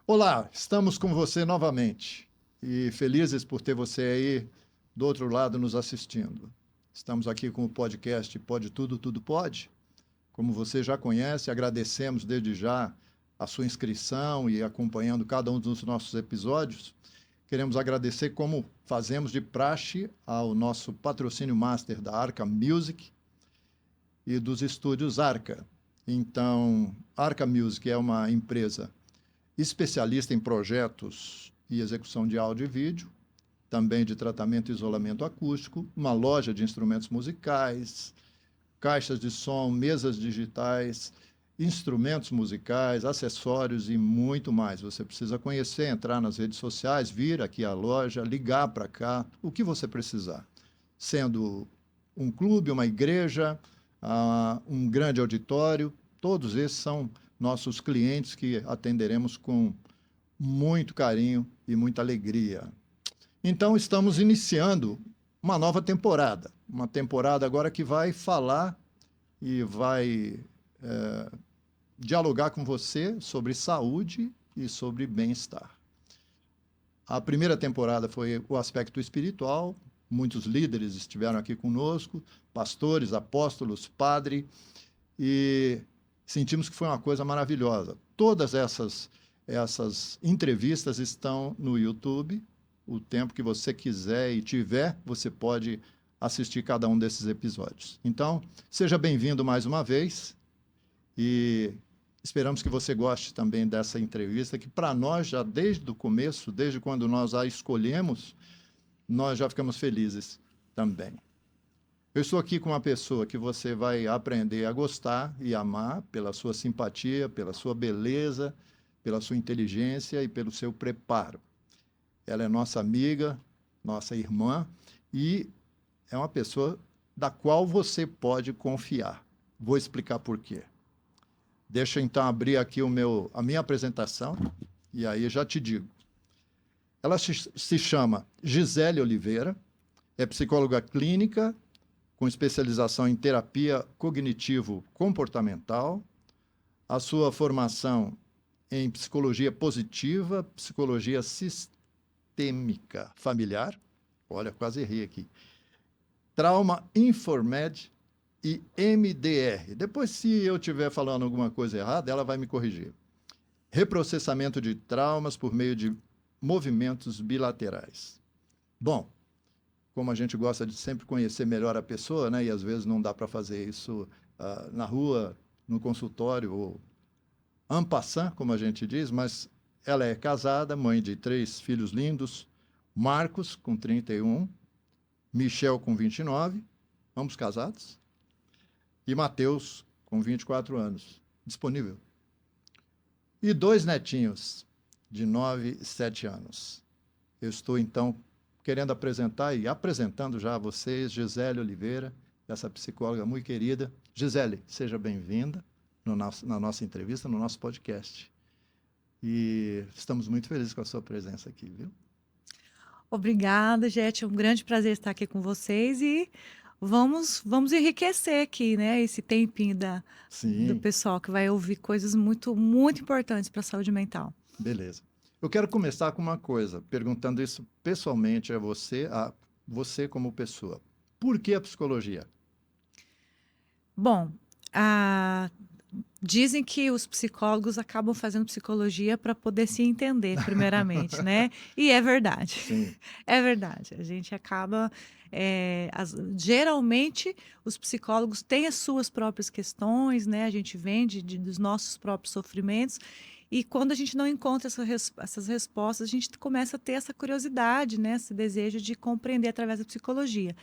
Olá, estamos com você novamente e felizes por ter você aí do outro lado nos assistindo. Estamos aqui com o podcast Pode Tudo, Tudo Pode. Como você já conhece, agradecemos desde já a sua inscrição e acompanhando cada um dos nossos episódios. Queremos agradecer, como fazemos de praxe, ao nosso patrocínio master da Arca Music e dos estúdios Arca. Então, Arca Music é uma empresa especialista em projetos e execução de áudio e vídeo, também de tratamento e isolamento acústico, uma loja de instrumentos musicais, caixas de som, mesas digitais, instrumentos musicais, acessórios e muito mais. Você precisa conhecer, entrar nas redes sociais, vir aqui à loja, ligar para cá, o que você precisar. Sendo um clube, uma igreja, um grande auditório, todos esses são nossos clientes que atenderemos com muito carinho e muita alegria. Então, estamos iniciando uma nova temporada. Uma temporada agora que vai falar e vai dialogar com você sobre saúde e sobre bem-estar. A primeira temporada foi o aspecto espiritual, muitos líderes estiveram aqui conosco, pastores, apóstolos, padre, e sentimos que foi uma coisa maravilhosa. Todas essas entrevistas estão no YouTube. O tempo que você quiser e tiver, você pode assistir cada um desses episódios. Então, seja bem-vindo mais uma vez e esperamos que você goste também dessa entrevista, que para nós, já desde o começo, desde quando nós a escolhemos, nós já ficamos felizes também. Eu estou aqui com uma pessoa que você vai aprender a gostar e amar pela sua simpatia, pela sua beleza, pela sua inteligência e pelo seu preparo. Ela é nossa amiga, nossa irmã e é uma pessoa da qual você pode confiar. Vou explicar por quê. Deixa eu então abrir aqui a minha apresentação e aí já te digo. Ela se chama Gisele Oliveira, é psicóloga clínica, com especialização em terapia cognitivo-comportamental, a sua formação em psicologia positiva, psicologia sistêmica familiar, olha, quase errei aqui, trauma Informed e MDR. Depois, se eu estiver falando alguma coisa errada, ela vai me corrigir. Reprocessamento de traumas por meio de movimentos bilaterais. Bom, como a gente gosta de sempre conhecer melhor a pessoa, né? E às vezes não dá para fazer isso na rua, no consultório, ou en passant, como a gente diz, mas ela é casada, mãe de 3 filhos lindos, Marcos, com 31, Michel, com 29, ambos casados, e Mateus, com 24 anos, disponível. E 2 netinhos, de 9 e 7 anos. Eu estou, então, querendo apresentar e apresentando já a vocês Gisele Oliveira, essa psicóloga muito querida. Gisele, seja bem-vinda na nossa entrevista, no nosso podcast. E estamos muito felizes com a sua presença aqui, viu? Obrigada, Jete. É um grande prazer estar aqui com vocês e vamos enriquecer aqui, né, esse tempinho do Sim, pessoal que vai ouvir coisas muito, muito importantes para a saúde mental. beleza. Eu quero começar com uma coisa, perguntando isso pessoalmente a você como pessoa. Por que a psicologia? Bom, dizem que os psicólogos acabam fazendo psicologia para poder se entender, primeiramente, né? E é verdade. Sim, É verdade. A gente acaba. Geralmente, os psicólogos têm as suas próprias questões, né? A gente vem dos nossos próprios sofrimentos. E quando a gente não encontra essas respostas, a gente começa a ter essa curiosidade, né? Esse desejo de compreender através da psicologia.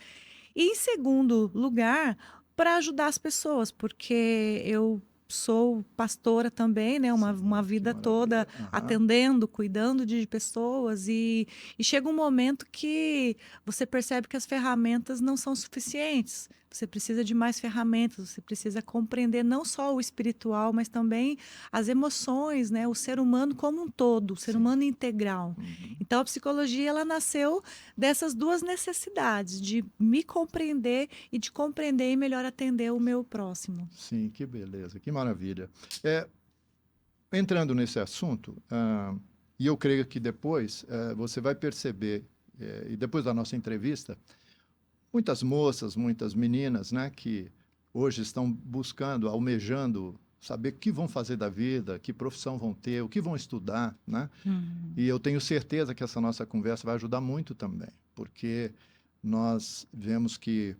E, em segundo lugar, para ajudar as pessoas, porque eu sou pastora também, né? Uma sim, que vida toda maravilha. Aham. atendendo, cuidando de pessoas, e chega um momento que você percebe que as ferramentas não são suficientes. Você precisa de mais ferramentas, você precisa compreender não só o espiritual, mas também as emoções, né? O ser humano como um todo, o ser Sim. humano integral. Uhum. Então, a psicologia ela nasceu dessas duas necessidades, de me compreender e de compreender e melhor atender o meu próximo. Sim, que beleza, que maravilha. É, entrando nesse assunto, e eu creio que depois você vai perceber, e depois da nossa entrevista, muitas moças, muitas meninas, né, que hoje estão buscando, almejando saber o que vão fazer da vida, que profissão vão ter, o que vão estudar, né? Uhum. E eu tenho certeza que essa nossa conversa vai ajudar muito também, porque nós vemos que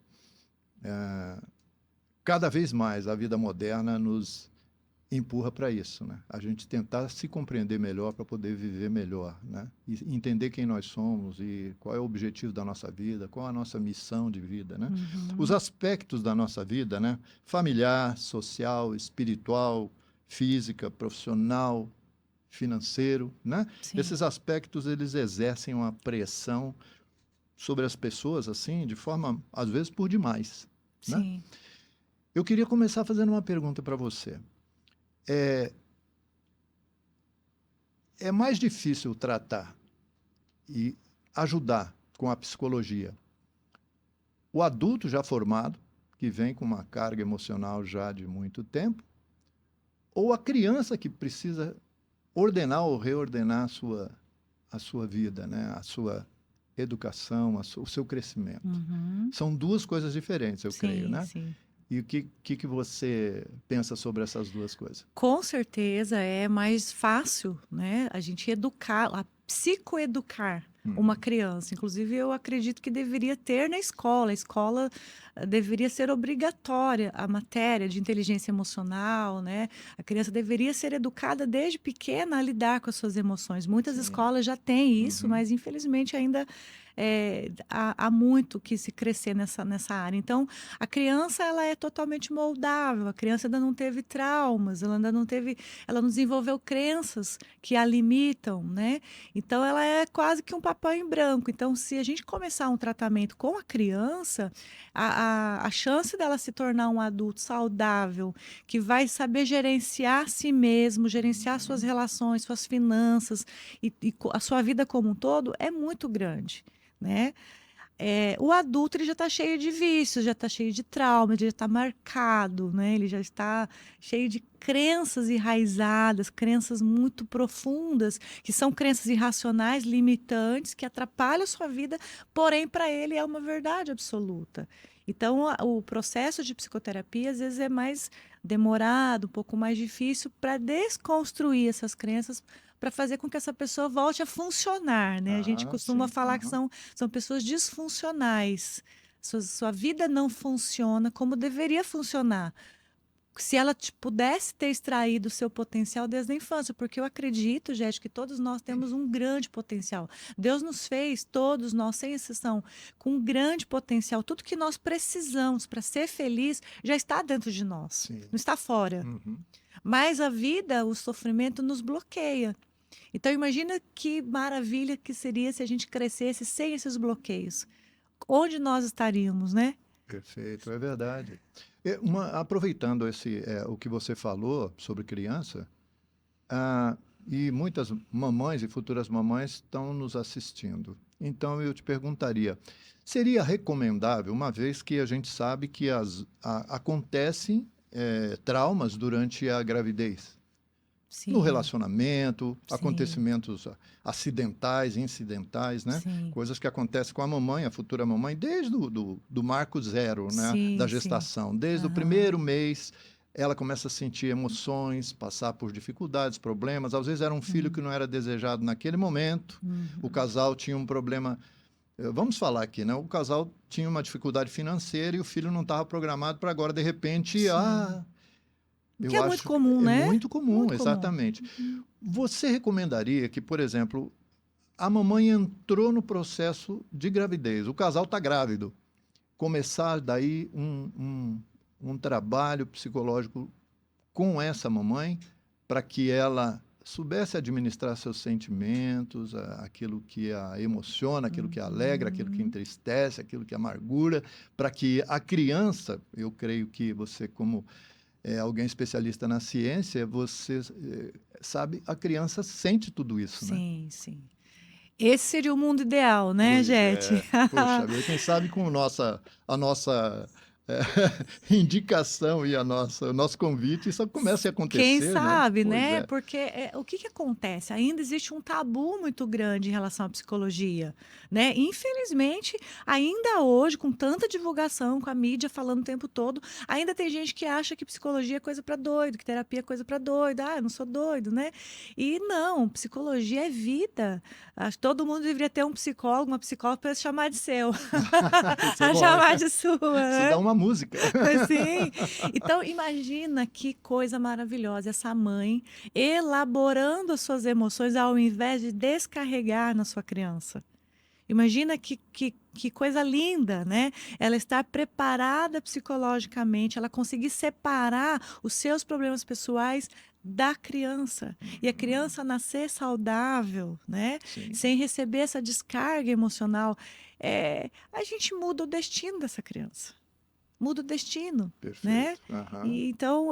cada vez mais a vida moderna nos empurra para isso, né? A gente tentar se compreender melhor para poder viver melhor, né? E entender quem nós somos e qual é o objetivo da nossa vida, qual a nossa missão de vida, né? Os Uhum. aspectos da nossa vida, né? Familiar, social, espiritual, física, profissional, financeiro, né? Sim, Esses aspectos eles exercem uma pressão sobre as pessoas assim, de forma às vezes por demais, né? sim. Eu queria começar fazendo uma pergunta para você. É mais difícil tratar e ajudar com a psicologia o adulto já formado, que vem com uma carga emocional já de muito tempo, ou a criança que precisa ordenar ou reordenar a sua vida, né? A sua educação, o seu crescimento. Uhum. São duas coisas diferentes, eu creio, Sim, né? sim. E o que você pensa sobre essas duas coisas? Com certeza é mais fácil, né, a gente educar, psicoeducar uma Uhum. criança. Inclusive, eu acredito que deveria ter na escola. A escola deveria ser obrigatória a matéria de inteligência emocional, né? A criança deveria ser educada desde pequena a lidar com as suas emoções. Muitas Sim. escolas já têm isso, Uhum. mas infelizmente ainda há muito que se crescer nessa área. Então, a criança ela é totalmente moldável, a criança ainda não teve traumas, ela não desenvolveu crenças que a limitam, né? Então ela é quase que um papel em branco. Então, se a gente começar um tratamento com a criança, a chance dela se tornar um adulto saudável, que vai saber gerenciar a si mesmo, gerenciar suas relações, suas finanças e a sua vida como um todo, é muito grande. Né? O adulto ele já está cheio de vícios, já está cheio de trauma, ele já está marcado, né? Ele já está cheio de crenças enraizadas, crenças muito profundas, que são crenças irracionais, limitantes, que atrapalham a sua vida, porém, para ele é uma verdade absoluta. Então, o processo de psicoterapia, às vezes, é mais demorado, um pouco mais difícil para desconstruir essas crenças, para fazer com que essa pessoa volte a funcionar, né? A gente Ah, costuma sim. falar que Aham. são pessoas disfuncionais. Sua vida não funciona como deveria funcionar. Se ela pudesse ter extraído o seu potencial desde a infância, porque eu acredito, gente, que todos nós temos um grande potencial. Deus nos fez, todos nós, sem exceção, com um grande potencial. Tudo que nós precisamos para ser feliz já está dentro de nós, Sim. não está fora. Uhum. Mas a vida, o sofrimento nos bloqueia. Então, imagina que maravilha que seria se a gente crescesse sem esses bloqueios. Onde nós estaríamos, né? Perfeito, é verdade. Aproveitando o que você falou sobre criança, ah, e muitas mamães e futuras mamães estão nos assistindo. Então eu te perguntaria, seria recomendável, uma vez que a gente sabe que acontecem traumas durante a gravidez, no Sim, relacionamento, sim, acontecimentos acidentais, incidentais, né? sim, Coisas que acontecem com a mamãe, a futura mamãe, desde do marco zero, né? Da sim, sim. gestação. Desde o Aham. primeiro mês, ela começa a sentir emoções, passar por dificuldades, problemas. Às vezes era um filho que Hum, não era desejado naquele momento, o uhum. casal tinha um problema. Vamos falar aqui, né? O casal tinha uma dificuldade financeira e o filho não estava programado para agora, de repente, Sim. O que eu é muito acho que comum, é né? muito comum, Muito comum. exatamente. Uhum. Você recomendaria que, por exemplo, a mamãe entrou no processo de gravidez, o casal está grávido, começar daí um trabalho psicológico com essa mamãe para que ela soubesse administrar seus sentimentos, aquilo que a emociona, aquilo que a alegra, aquilo que Uhum. entristece, aquilo que amargura, para que a criança, eu creio que você, como alguém especialista na ciência, você sabe, a criança sente tudo isso, né? Sim, sim. Esse seria o mundo ideal, né, Pois gente? é. Poxa vida, quem sabe com a nossa indicação e o nosso convite, isso começa a Quem acontecer, né? sabe, Pois né? é. Porque o que que acontece? Ainda existe um tabu muito grande em relação à psicologia, né? Infelizmente, ainda hoje, com tanta divulgação, com a mídia falando o tempo todo, ainda tem gente que acha que psicologia é coisa para doido, que terapia é coisa para doido. Ah, eu não sou doido, né? E não, psicologia é vida. Acho que todo mundo deveria ter um psicólogo, uma psicóloga para chamar de seu, Isso é a bom, hein? chamar de sua, Isso dá né? uma música. Sim. Então, imagina que coisa maravilhosa essa mãe elaborando as suas emoções ao invés de descarregar na sua criança. Imagina que coisa linda, né? Ela estar preparada psicologicamente, ela conseguir separar os seus problemas pessoais da criança. E a criança nascer saudável, né? Sim, Sem receber essa descarga emocional. A gente muda o destino dessa criança, muda o destino, né? perfeito. Aham. E, então,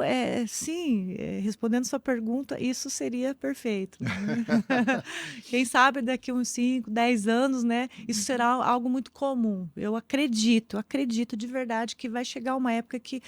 sim, respondendo sua pergunta, isso seria perfeito, né? Quem sabe daqui uns 5, 10 anos, né? Isso será algo muito comum. Eu acredito de verdade que vai chegar uma época que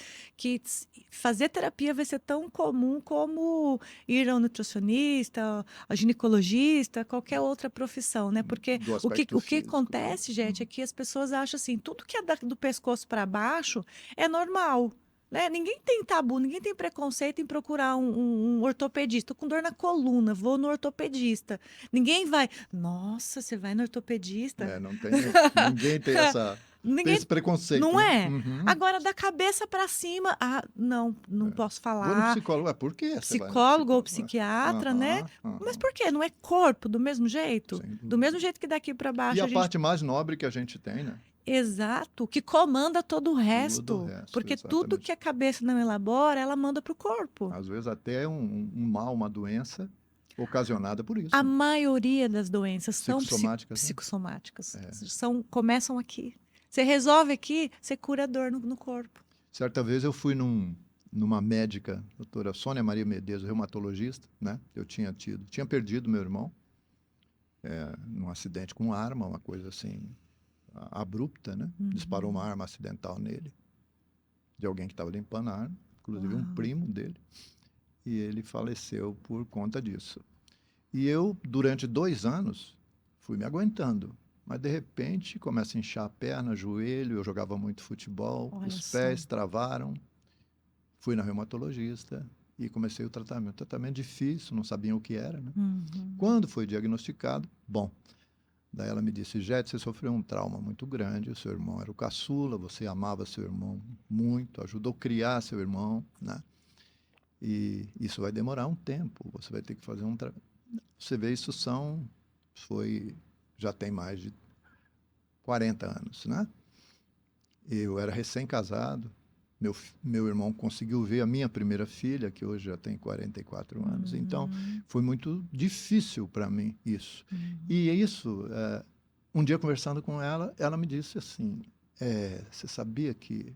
fazer terapia vai ser tão comum como ir ao nutricionista, ao ginecologista, qualquer outra profissão, né? Porque Do o que, aspecto o que físico, né? acontece, gente, é que as pessoas acham assim, tudo que é do pescoço para baixo é normal. Né? Ninguém tem tabu, ninguém tem preconceito em procurar um ortopedista. Tô com dor na coluna, vou no ortopedista. Ninguém vai, nossa, você vai no ortopedista? Não tem, ninguém tem esse Ninguém, preconceito, não né? é? Uhum. Agora, da cabeça para cima, não, não posso Vou no falar. psicólogo. Por que você vai no Psicólogo ou psicólogo? psiquiatra, né? Aham, Mas aham, por quê? Não é corpo do mesmo jeito? sem Do mesmo dúvida. jeito que daqui para E baixo a a gente. parte mais nobre que a gente tem, né? Exato, que comanda todo o Tudo o resto. resto, Porque tudo que exatamente. a cabeça não elabora, ela manda para o corpo. Às vezes até um mal, uma doença ocasionada por A isso, né? maioria das doenças são Psicossomáticas, né? psicossomáticas. É. Começam aqui. Você resolve aqui, você cura a dor no corpo. Certa vez eu fui numa médica, doutora Sônia Maria Medeiros, reumatologista, né? Eu tinha perdido meu irmão num acidente com arma, uma coisa assim abrupta, né? Disparou uma arma acidental nele, de alguém que estava limpando a arma, inclusive um Uau. primo dele, e ele faleceu por conta disso. E eu, durante 2 anos, fui me aguentando. Mas, de repente, começa a inchar a perna, joelho, eu jogava muito futebol, Olha os só. pés travaram. Fui na reumatologista e comecei o tratamento. Tratamento difícil, não sabiam o que era, né? Uhum. Quando foi diagnosticado, bom, daí ela me disse, Jete, você sofreu um trauma muito grande, o seu irmão era o caçula, você amava seu irmão muito, ajudou a criar seu irmão, né? E isso vai demorar um tempo, você vai ter que fazer um tratamento. Você vê, já tem mais de 40 anos, né? Eu era recém-casado, meu irmão conseguiu ver a minha primeira filha, que hoje já tem 44 anos. Então, foi muito difícil para mim isso. E isso, um dia conversando com ela, ela me disse assim, você sabia que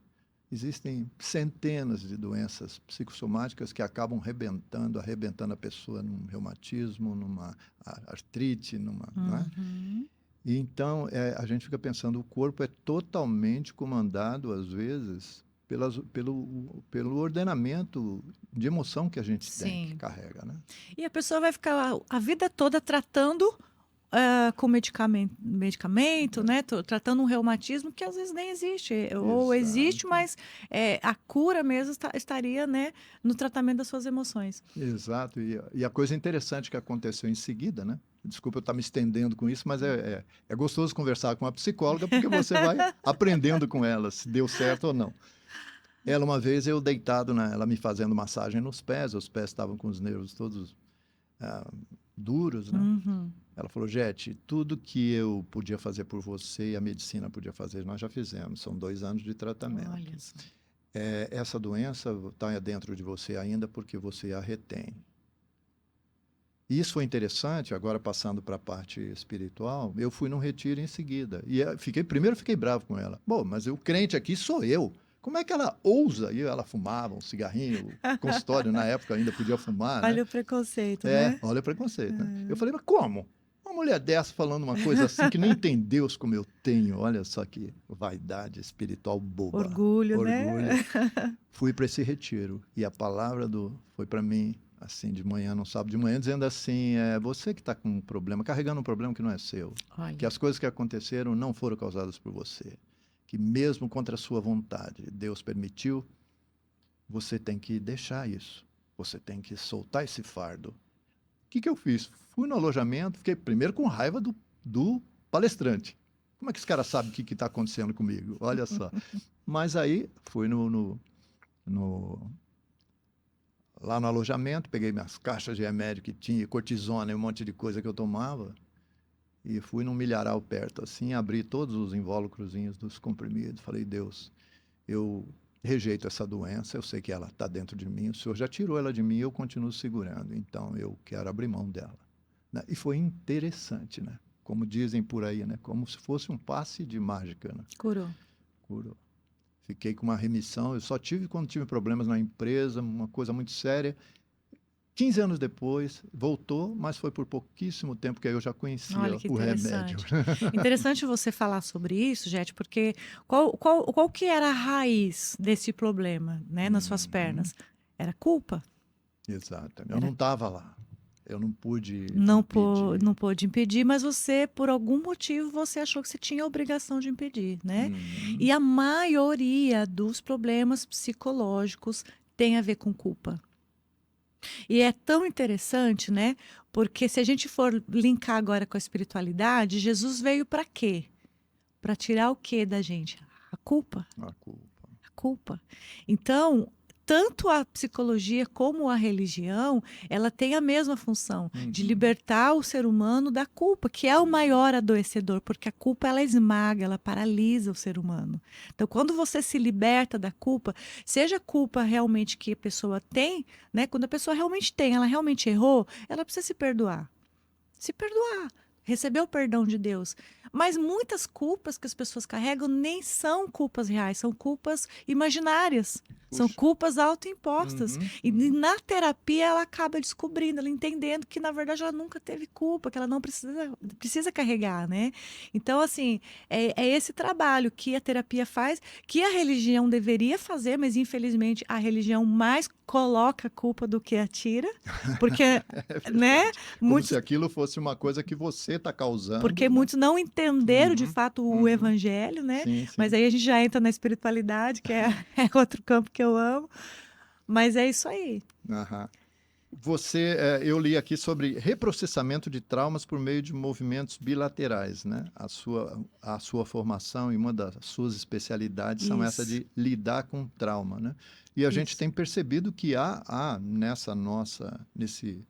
existem centenas de doenças psicossomáticas que acabam arrebentando a pessoa num reumatismo, numa artrite, não é? Uhum. E então, a gente fica pensando, o corpo é totalmente comandado, às vezes, pelo ordenamento de emoção que a gente tem, que Sim. carrega, né? E a pessoa vai ficar a vida toda tratando com medicamento, né? Tratando um reumatismo que às vezes nem existe. Ou existe, Exato, mas a cura mesmo estaria, né, no tratamento das suas emoções. exato. E a coisa interessante que aconteceu em seguida, né? Desculpa eu estar me estendendo com isso, mas é gostoso conversar com a psicóloga, porque você vai aprendendo com ela se deu certo ou não. Ela, uma vez, eu deitado, ela me fazendo massagem nos pés, os pés estavam com os nervos todos duros, né? Uhum. Ela falou, Jete, tudo que eu podia fazer por você e a medicina podia fazer, nós já fizemos. São 2 anos de tratamento. Olha só. Essa doença está dentro de você ainda porque você a retém. E isso foi interessante, agora passando para a parte espiritual, eu fui num retiro em seguida. E primeiro fiquei bravo com ela. Bom, mas o crente aqui sou eu. Como é que ela ousa? E ela fumava um cigarrinho, o consultório na época ainda podia fumar, né? Olha o preconceito, né? Olha o preconceito, né? Eu falei, mas como? mulher dessa falando uma coisa assim que nem tem Deus como eu tenho? Olha só que vaidade espiritual boba. Orgulho, Orgulho. né? Fui para esse retiro e a palavra foi para mim assim de manhã, no sábado de manhã, dizendo assim: você que está com um problema, carregando um problema que não é seu, que Olha, as coisas que aconteceram não foram causadas por você, que mesmo contra a sua vontade, Deus permitiu, você tem que deixar isso, você tem que soltar esse fardo. O que eu fiz? Fui no alojamento, fiquei primeiro com raiva do palestrante. Como é que esse cara sabe o que está acontecendo comigo? Olha só. Mas aí fui lá no alojamento, peguei minhas caixas de remédio que tinha, cortisona e um monte de coisa que eu tomava, e fui num milharal perto, assim, abri todos os invólucrozinhos dos comprimidos, falei: Deus, eu rejeito essa doença, eu sei que ela está dentro de mim, o Senhor já tirou ela de mim, eu continuo segurando, então eu quero abrir mão dela. Né? E foi interessante, né? Como dizem por aí, né? Como se fosse um passe de mágica, né? curou. Curou. Fiquei com uma remissão, eu só tive quando tive problemas na empresa, uma coisa muito séria. 15 anos depois, voltou, mas foi por pouquíssimo tempo que aí eu já Olha conhecia que o remédio. interessante. Interessante você falar sobre isso, Jete, porque qual que era a raiz desse problema, né, nas suas pernas? Era culpa. Exato. Eu Era não estava lá. Eu não pude não, impedir. não pôde impedir, mas você, por algum motivo, você achou que você tinha a obrigação de impedir, né? Uhum. E a maioria dos problemas psicológicos tem a ver com culpa. E é tão interessante, né? Porque se a gente for linkar agora com a espiritualidade, Jesus veio para quê? Para tirar o quê da gente? A culpa. A culpa. A culpa. Então, tanto a psicologia como a religião, ela tem a mesma função de Uhum. libertar o ser humano da culpa, que é o maior adoecedor, porque a culpa ela esmaga, ela paralisa o ser humano. Então, quando você se liberta da culpa, seja a culpa realmente que a pessoa tem, né? Quando a pessoa realmente tem, ela realmente errou, ela precisa se perdoar. Se perdoar, receber o perdão de Deus. Mas muitas culpas que as pessoas carregam nem são culpas reais, são culpas imaginárias. São Puxa. culpas autoimpostas. Uhum. E Uhum. na terapia ela acaba descobrindo, ela entendendo que na verdade ela nunca teve culpa, que ela não precisa carregar, né? Então, assim, é esse trabalho que a terapia faz, que a religião deveria fazer, mas infelizmente a religião mais coloca a culpa do que atira, porque, É né? verdade. Como se Muitos aquilo fosse uma coisa que você está porque causando, né? muitos não entenderam de Uhum. fato o Uhum. evangelho, né? Sim, Mas sim. aí a gente já entra na espiritualidade, que é, é outro campo que eu amo. Mas é isso aí. Aham. Eu li aqui sobre reprocessamento de traumas por meio de movimentos bilaterais, né? A sua formação e uma das suas especialidades são essa Isso, de lidar com trauma, né? E a gente isso. tem percebido que nesse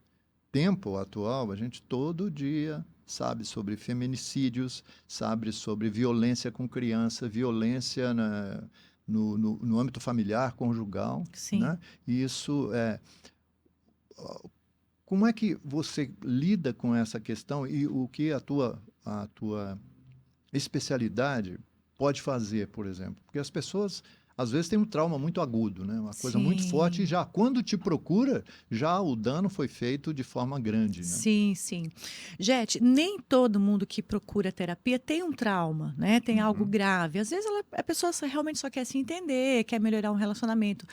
tempo atual, a gente todo dia sabe sobre feminicídios, sabe sobre violência com criança, violência no âmbito familiar, conjugal, Sim. né? E isso como é que você lida com essa questão e o que a tua especialidade pode fazer, por exemplo? Porque as pessoas às vezes têm um trauma muito agudo, né? Uma coisa muito forte e Sim. já quando te procura, já o dano foi feito de forma grande, né? Sim, sim. Jete, nem todo mundo que procura terapia tem um trauma, né? Tem algo Uhum. grave. Às vezes a pessoa realmente só quer se entender, quer melhorar um relacionamento.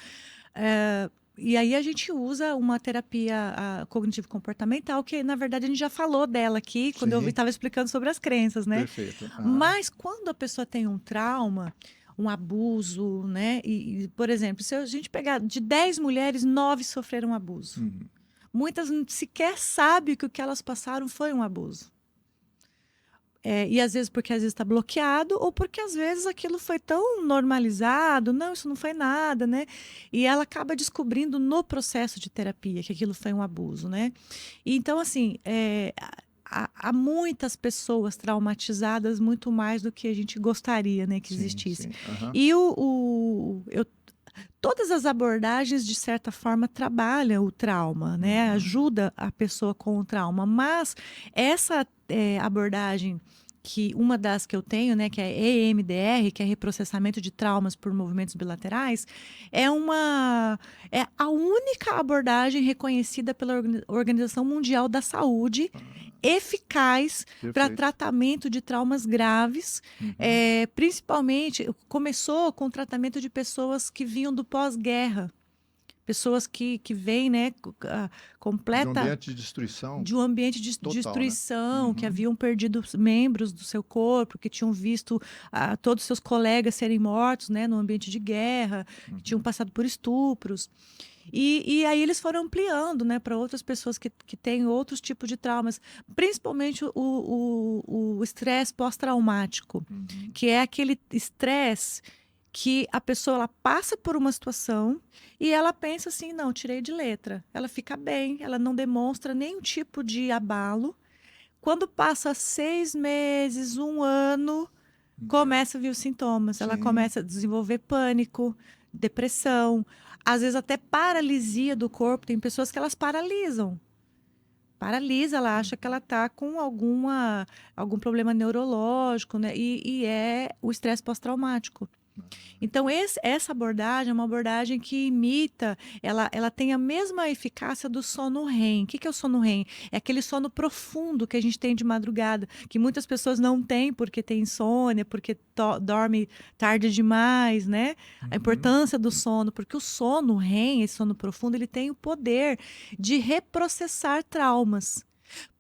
E aí a gente usa uma terapia cognitivo-comportamental, que na verdade a gente já falou dela aqui, quando eu Sim, estava explicando sobre as crenças, né? perfeito. Ah, Mas quando a pessoa tem um trauma, um abuso, né? Por exemplo, se a gente pegar de 10 mulheres, 9 sofreram abuso. uhum. Muitas sequer sabem que o que elas passaram foi um abuso. E às vezes porque às vezes está bloqueado, ou porque às vezes aquilo foi tão normalizado, não, isso não foi nada, né? E ela acaba descobrindo no processo de terapia que aquilo foi um abuso, né? E então, assim, há muitas pessoas traumatizadas, muito mais do que a gente gostaria, né, que Sim, existisse. sim. Aham. E todas as abordagens, de certa forma, trabalham o trauma, né? Uhum. Ajuda a pessoa com o trauma, mas essa abordagem que uma das que eu tenho, né, que é EMDR, que é reprocessamento de traumas por movimentos bilaterais, é a única abordagem reconhecida pela Organização Mundial da Saúde eficaz para Perfeito. tratamento de traumas graves, principalmente começou com o tratamento de pessoas que vinham do pós-guerra, pessoas que vêm, né, De um completa ambiente de destruição de um ambiente de total, né? destruição, que Uhum. haviam perdido membros do seu corpo, que tinham visto todos os seus colegas serem mortos, né, no ambiente de guerra, que tinham passado por estupros. E aí eles foram ampliando, né, para outras pessoas que têm outros tipos de traumas, principalmente o estresse pós-traumático, que é aquele estresse que a pessoa ela passa por uma situação e ela pensa assim, não, tirei de letra. Ela fica bem, ela não demonstra nenhum tipo de abalo. Quando passa 6 meses, um ano, começa a vir os sintomas. Ela Sim. começa a desenvolver pânico, depressão, às vezes até paralisia do corpo. Tem pessoas que elas paralisam. Paralisa, ela acha que ela está com algum problema neurológico, né? E é o estresse pós-traumático. Então, essa abordagem é uma abordagem que imita, ela tem a mesma eficácia do sono REM. O que é o sono REM? É aquele sono profundo que a gente tem de madrugada, que muitas pessoas não têm porque tem insônia, porque dorme tarde demais, né? A importância do sono, porque o sono REM, esse sono profundo, ele tem o poder de reprocessar traumas.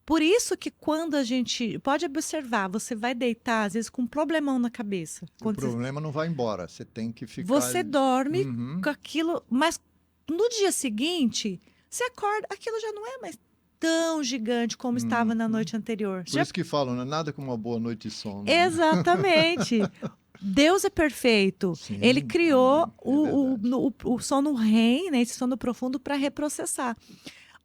Por isso que quando a gente pode observar, você vai deitar, às vezes, com um problemão na cabeça. O problema não vai embora, você tem que ficar. Você dorme Uhum. com aquilo, mas no dia seguinte, você acorda, aquilo já não é mais tão gigante como estava na noite anterior. Por isso que falam, né? Nada como uma boa noite de sono, né? Exatamente. Deus é perfeito. Sim, Ele criou amém. É verdade. o sono REM, né, esse sono profundo, para reprocessar.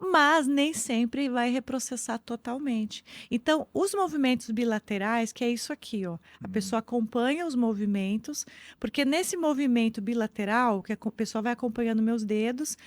Mas nem sempre vai reprocessar totalmente. Então, os movimentos bilaterais, que é isso aqui, ó. A pessoa acompanha os movimentos, porque nesse movimento bilateral, que a pessoa vai acompanhando meus dedos,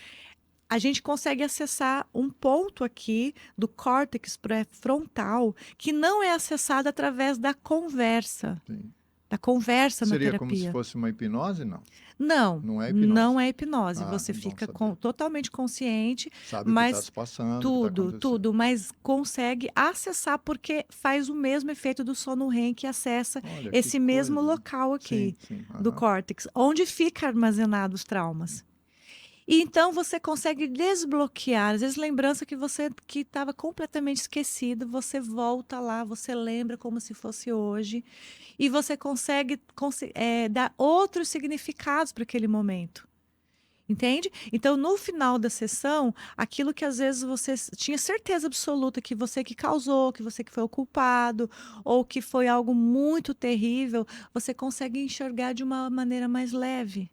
a gente consegue acessar um ponto aqui do córtex pré-frontal que não é acessado através da conversa. Sim. Da conversa na Seria como se terapia. fosse uma hipnose? Não. Não, Não é hipnose. não é hipnose. Ah, Você bom fica saber. totalmente consciente, Sabe o que está mas se passando, o que está acontecendo. tudo, mas consegue acessar porque faz o mesmo efeito do sono REM que acessa Olha, que esse mesmo coisa. local aqui Sim, do aham. córtex, onde fica armazenado os traumas. E então você consegue desbloquear, às vezes lembrança que você que estava completamente esquecido, você volta lá, você lembra como se fosse hoje e você consegue dar outros significados para aquele momento. Entende? Então, no final da sessão, aquilo que às vezes você tinha certeza absoluta que você que causou, que você que foi o culpado, ou que foi algo muito terrível, você consegue enxergar de uma maneira mais leve.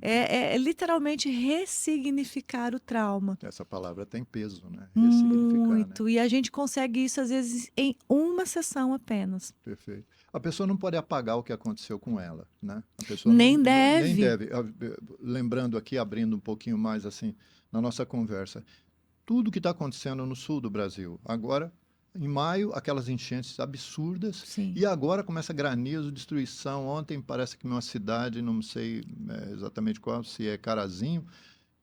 É literalmente ressignificar o trauma. Essa palavra tem peso, né? Ressignificar, né? Muito. E a gente consegue isso, às vezes, em uma sessão apenas. Perfeito. A pessoa não pode apagar o que aconteceu com ela, né? A pessoa Nem nem deve. deve. Lembrando aqui, abrindo um pouquinho mais assim na nossa conversa, tudo que está acontecendo no sul do Brasil. Agora, em maio, aquelas enchentes absurdas. Sim. E agora começa granizo, destruição. Ontem parece que numa cidade, não sei exatamente qual, se é Carazinho,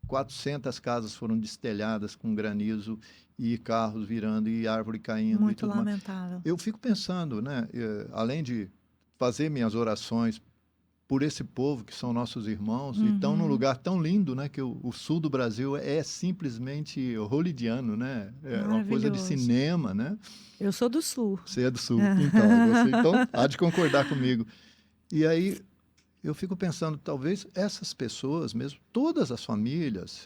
400 casas foram destelhadas com granizo e carros virando e árvore caindo e Muito tudo mais. lamentável. Eu fico pensando, né, além de fazer minhas orações por esse povo que são nossos irmãos e estão num lugar tão lindo, né, que o sul do Brasil é simplesmente hollywoodiano, né? É uma coisa de Maravilhoso. cinema, né? Eu sou do sul. Você é do sul, então há de concordar comigo. E aí eu fico pensando, talvez essas pessoas mesmo, todas as famílias,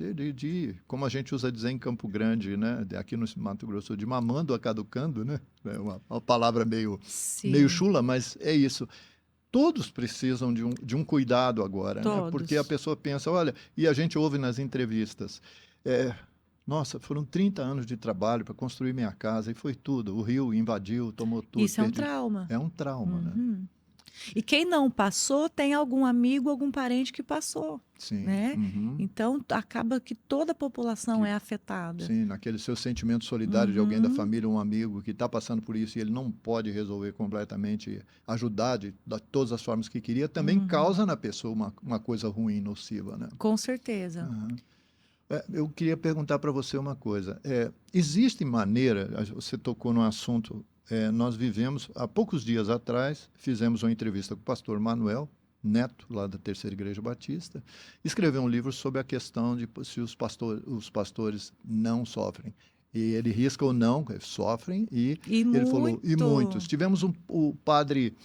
como a gente usa dizer em Campo Grande, né, aqui no Mato Grosso, de mamando a caducando, né? É uma palavra meio Sim. chula, mas é isso. Todos precisam de um cuidado agora, né? Todos. Porque a pessoa pensa, olha, e a gente ouve nas entrevistas, nossa, foram 30 anos de trabalho para construir minha casa e foi tudo. O rio invadiu, tomou tudo. Isso é um trauma. É um trauma, né? E quem não passou, tem algum amigo, algum parente que passou, Sim. né? Uhum. Então, acaba que toda a população é afetada. Sim, naquele seu sentimento solidário de alguém da Uhum. família, um amigo que está passando por isso e ele não pode resolver completamente, ajudar de todas as formas que queria, também causa na pessoa uma coisa ruim, nociva, né? Com certeza. Aham. Eu queria perguntar para você uma coisa. Existe maneira, você tocou no assunto, nós vivemos, há poucos dias atrás, fizemos uma entrevista com o pastor Manuel Neto, lá da Terceira Igreja Batista, escreveu um livro sobre a questão de se os pastores não sofrem. E ele risca ou não, sofrem, e E ele falou, e muito. muitos. Tivemos o padre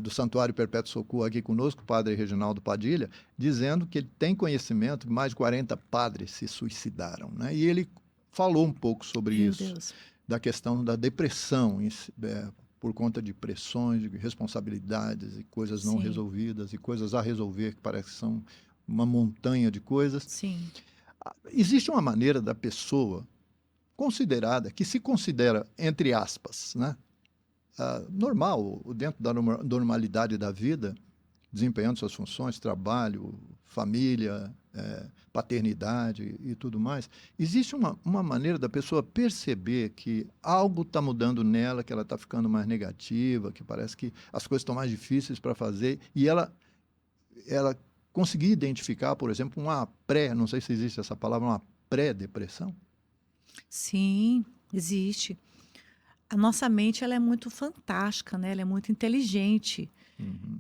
do Santuário Perpétuo Socorro aqui conosco, o padre Reginaldo Padilha, dizendo que ele tem conhecimento que mais de 40 padres se suicidaram, né? E ele falou um pouco sobre Meu isso, Deus. da questão da depressão, por conta de pressões, de responsabilidades e coisas não Sim. resolvidas e coisas a resolver que parece que são uma montanha de coisas. Sim. Existe uma maneira da pessoa considerada, que se considera, entre aspas, né, normal, dentro da normalidade da vida, desempenhando suas funções, trabalho, família, paternidade e tudo mais, existe uma maneira da pessoa perceber que algo está mudando nela, que ela está ficando mais negativa, que parece que as coisas estão mais difíceis para fazer, e ela conseguir identificar, por exemplo, não sei se existe essa palavra, uma pré-depressão? Sim, existe. A nossa mente ela é muito fantástica, né? Ela é muito inteligente. Uhum.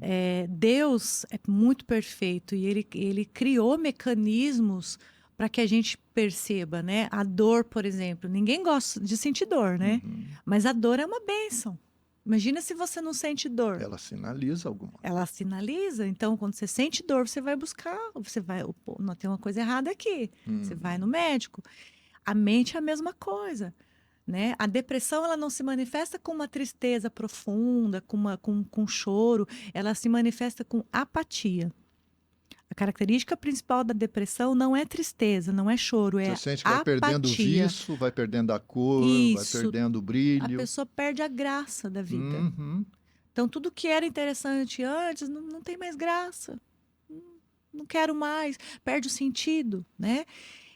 Deus é muito perfeito e ele criou mecanismos para que a gente perceba, né? A dor, por exemplo. Ninguém gosta de sentir dor, né? Uhum. Mas a dor é uma bênção. Imagina se você não sente dor. Ela sinaliza alguma. Ela sinaliza. Então, quando você sente dor, você vai buscar. Você vai, pô, não tem uma coisa errada aqui. Você vai no médico. A mente é a mesma coisa. Né? A depressão ela não se manifesta com uma tristeza profunda, com choro, ela se manifesta com apatia. A característica principal da depressão não é tristeza, não é choro, Você é sente que vai perdendo o apatia. viço, vai perdendo a cor, vai Isso, perdendo o a brilho. pessoa perde a graça da vida. Uhum. Então, tudo que era interessante antes não tem mais graça. Não quero mais, perde o sentido, né?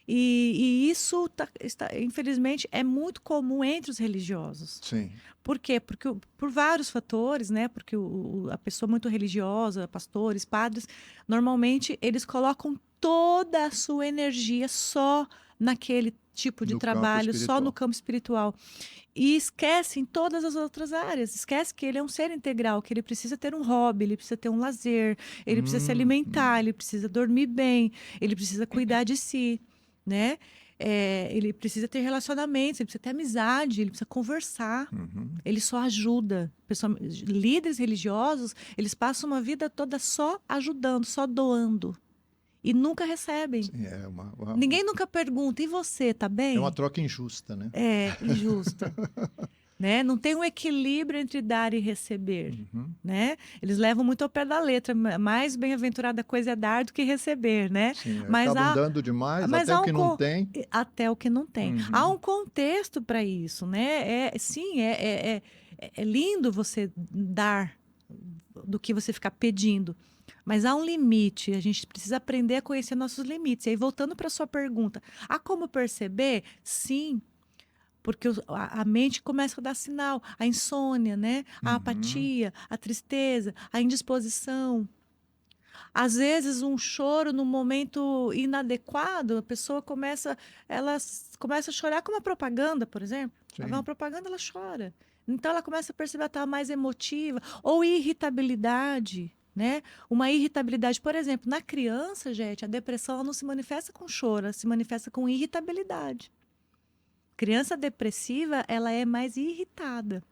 E isso, infelizmente, é muito comum entre os religiosos. Sim. Por quê? Porque, por vários fatores, né? Porque a pessoa muito religiosa, pastores, padres, normalmente eles colocam toda a sua energia só naquele tipo de No campo trabalho, só no espiritual. campo espiritual. E esquecem todas as outras áreas. Esquece que ele é um ser integral, que ele precisa ter um hobby, ele precisa ter um lazer, ele precisa se alimentar, ele precisa dormir bem, ele precisa cuidar de si, né? Ele precisa ter relacionamentos, ele precisa ter amizade, ele precisa conversar. Uhum. Ele só ajuda. Líderes religiosos, eles passam uma vida toda só ajudando, só doando. E nunca recebem. Sim, Ninguém nunca pergunta, e você, tá bem? é uma troca injusta, né? É injusto. Né? Não tem um equilíbrio entre dar e receber. Uhum. Né? Eles levam muito ao pé da letra. Mais bem-aventurada coisa é dar do que receber, né? Sim, Mas acabam dando demais, mas até há o um que não tem. até o que não tem. Uhum. Há um contexto para isso, né? Sim, é lindo você dar do que você ficar pedindo. Mas há um limite, a gente precisa aprender a conhecer nossos limites. E aí, voltando para a sua pergunta, há como perceber? Sim, porque a mente começa a dar sinal. A insônia, né? A apatia, a tristeza, a indisposição. Às vezes, um choro num momento inadequado, a pessoa ela começa a chorar com uma propaganda, por exemplo. Sim. Ela vê uma propaganda, ela chora. Então, ela começa a perceber que ela está mais emotiva. Ou irritabilidade, né? Uma irritabilidade, por exemplo, na criança, gente, a depressão ela não se manifesta com choro, ela se manifesta com irritabilidade. Criança depressiva, ela é mais irritada.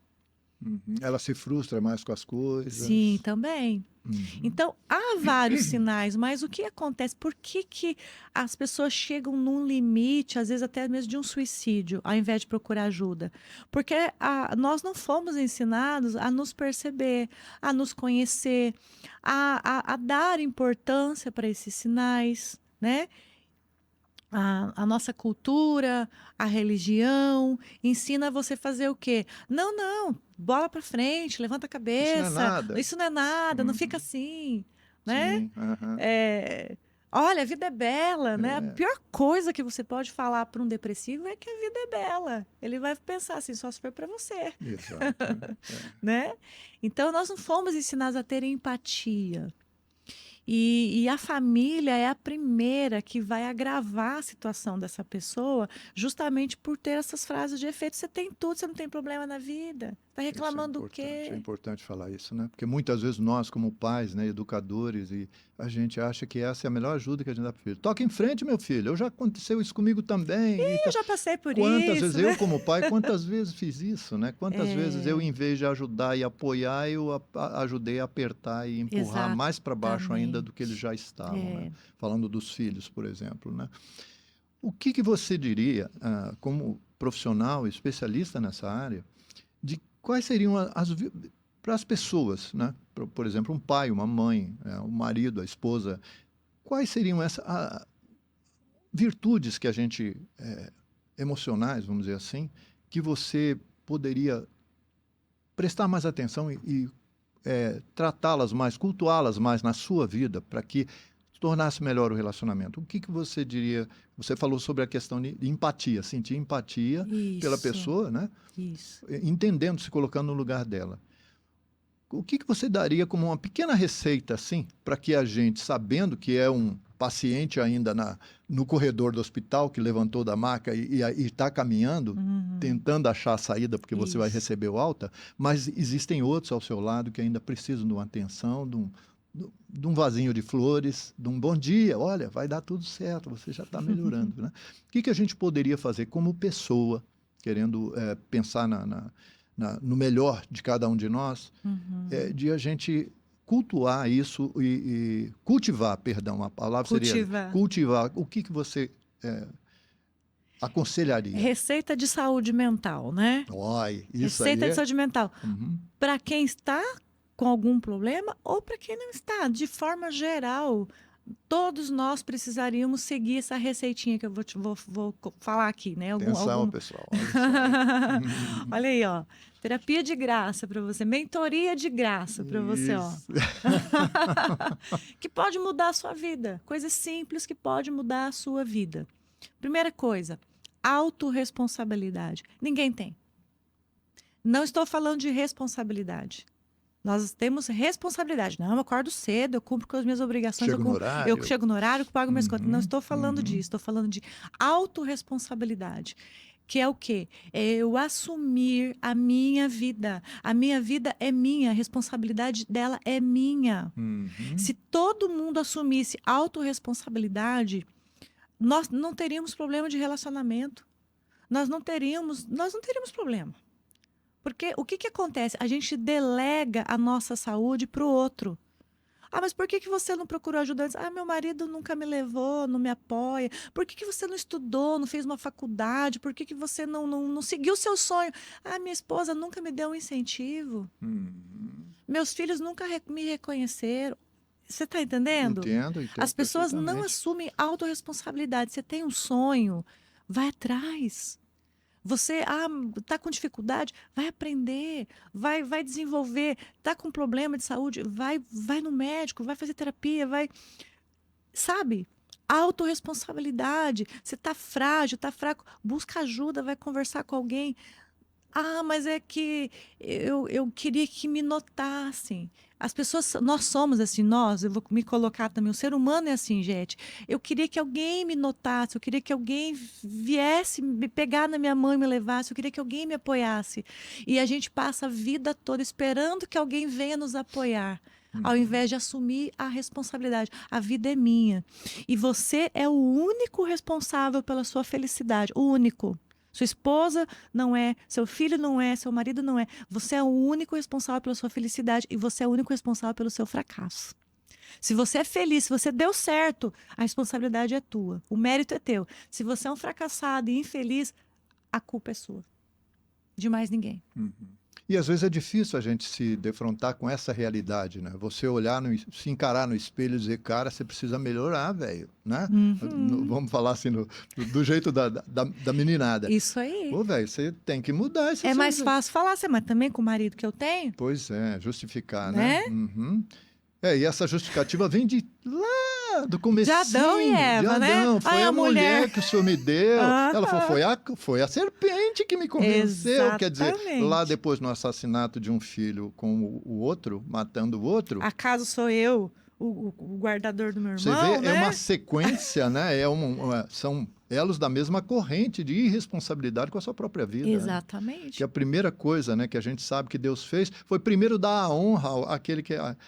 Uhum. Ela se frustra mais com as coisas. Sim, também. Uhum. Então, há vários sinais, mas o que acontece? Por que as pessoas chegam num limite, às vezes até mesmo de um suicídio, ao invés de procurar ajuda? Porque nós não fomos ensinados a nos perceber, a nos conhecer, a dar importância para esses sinais, né? a nossa cultura, a religião, ensina você a fazer o quê? Não, não, bola para frente, levanta a Isso não é cabeça, nada. isso não é nada, não fica Uhum. assim, né? Sim, aham. É, olha, a vida é bela, né? A É, pior coisa que você pode falar para um depressivo é que a vida é bela. Ele vai pensar assim, só se for para você, exato. É. né? Então, nós não fomos ensinados a ter empatia. E a família é a primeira que vai agravar a situação dessa pessoa, justamente por ter essas frases de efeito. Você tem tudo, você não tem problema na vida. Está reclamando o É quê? importante falar isso, né? Porque muitas vezes nós, como pais, né, educadores, e a gente acha que essa é a melhor ajuda que a gente dá para o filho. Toca em frente, meu filho. Eu já aconteceu isso comigo também. E Eu já passei por quantas isso, vezes né? eu, como pai, quantas vezes fiz isso, né? Quantas vezes eu, É, em vez de ajudar e apoiar, eu ajudei a apertar e empurrar mais para baixo ainda do que eles exatamente. já estavam, né? É. Falando dos filhos, por exemplo, né? O que você diria, como profissional, especialista nessa área, de quais seriam para as pessoas, né? Por exemplo, um pai, uma mãe, o marido, a esposa, quais seriam essas virtudes que a gente, emocionais, vamos dizer assim, que você poderia prestar mais atenção e tratá-las mais, cultuá-las mais na sua vida, para que tornasse melhor o relacionamento? O que você diria? Você falou sobre a questão de empatia, sentir empatia pela Isso, pessoa, né? isso. Entendendo, se colocando no lugar dela. O que você daria como uma pequena receita, assim, para que a gente, sabendo que é um paciente ainda no corredor do hospital, que levantou da maca e está caminhando, Uhum, tentando achar a saída, porque você vai isso. receber o alta, mas existem outros ao seu lado que ainda precisam de uma atenção, de um vasinho de flores, de um bom dia, olha, vai dar tudo certo, você já está melhorando. Né? O que a gente poderia fazer como pessoa, querendo pensar no melhor de cada um de nós, Uhum. de a gente cultuar isso e cultivar, perdão, a palavra seria Cultivar. cultivar. O que você aconselharia? Receita de saúde mental, né? Oi, isso aí Receita de é. saúde mental. Uhum. Para quem está com algum problema ou para quem não está, de forma geral, todos nós precisaríamos seguir essa receitinha que eu vou falar aqui, né? Atenção, pessoal, olha só, hein? Olha aí, ó. Terapia de graça para você, mentoria de graça para você, ó. Isso. Que pode mudar a sua vida. Coisas simples que pode mudar a sua vida. Primeira coisa, autorresponsabilidade. Ninguém tem. Não estou falando de responsabilidade. Nós temos responsabilidade. Não, eu acordo cedo, eu cumpro com as minhas obrigações, Chega no eu horário. chego no horário, eu pago minhas contas. Não Uhum, estou falando uhum, disso, estou falando de autorresponsabilidade. Que é o quê? É eu assumir a minha vida. A minha vida é minha, a responsabilidade dela é minha. uhum, Se todo mundo assumisse autorresponsabilidade, nós não teríamos problema de relacionamento. Nós não teríamos problema. Porque o que, que acontece? A gente delega a nossa saúde para o outro. Ah, mas por que, que você não procurou ajuda antes? Ah, meu marido nunca me levou, não me apoia. Por que, que você não estudou, não fez uma faculdade? Por que, que você não seguiu o seu sonho? Ah, minha esposa nunca me deu um incentivo. uhum. Meus filhos nunca me reconheceram. Você está entendendo? Entendo, As entendo pessoas não perfeitamente. assumem autorresponsabilidade. Você tem um sonho, vai atrás. Você tá com dificuldade, vai aprender, vai desenvolver, tá com problema de saúde, vai no médico, vai fazer terapia, sabe? Autorresponsabilidade. Você tá frágil, tá fraco, busca ajuda, vai conversar com alguém. Ah, mas é que eu queria que me notassem. As pessoas, nós somos assim, eu vou me colocar também, o ser humano é assim, gente. Eu queria que alguém me notasse, eu queria que alguém viesse me pegar na minha mão e me levasse, eu queria que alguém me apoiasse. E a gente passa a vida toda esperando que alguém venha nos apoiar, ao Uhum. invés de assumir a responsabilidade. A vida é minha. E você é o único responsável pela sua felicidade, o único. Sua esposa não é, seu filho não é, seu marido não é. Você é o único responsável pela sua felicidade e você é o único responsável pelo seu fracasso. Se você é feliz, se você deu certo, a responsabilidade é tua. O mérito é teu. Se você é um fracassado e infeliz, a culpa é sua. De mais ninguém. Uhum. E às vezes é difícil a gente se defrontar com essa realidade, né? Você olhar, se encarar no espelho e dizer, cara, você precisa melhorar, velho, né? Uhum. Vamos falar assim, do jeito da meninada. Isso aí. Ô, velho, você tem que mudar esse É seu mais jeito. fácil falar assim, mas também com o marido que eu tenho, Pois é, justificar, né? né? Uhum. E essa justificativa vem de lá do De Adão e comecinho, de Eva, né? Adão. Ai, Foi a a mulher. mulher que o Senhor me deu. Ela falou, Aham. foi a serpente que me convenceu. Quer dizer, lá Exatamente. depois no assassinato de um filho com o outro, matando o outro, Acaso sou eu o guardador do meu você vê, irmão, é uma né? sequência, né? São elos da mesma corrente de irresponsabilidade com a sua própria vida, né? Que Exatamente. a primeira coisa, né, que a gente sabe que Deus fez foi primeiro dar a honra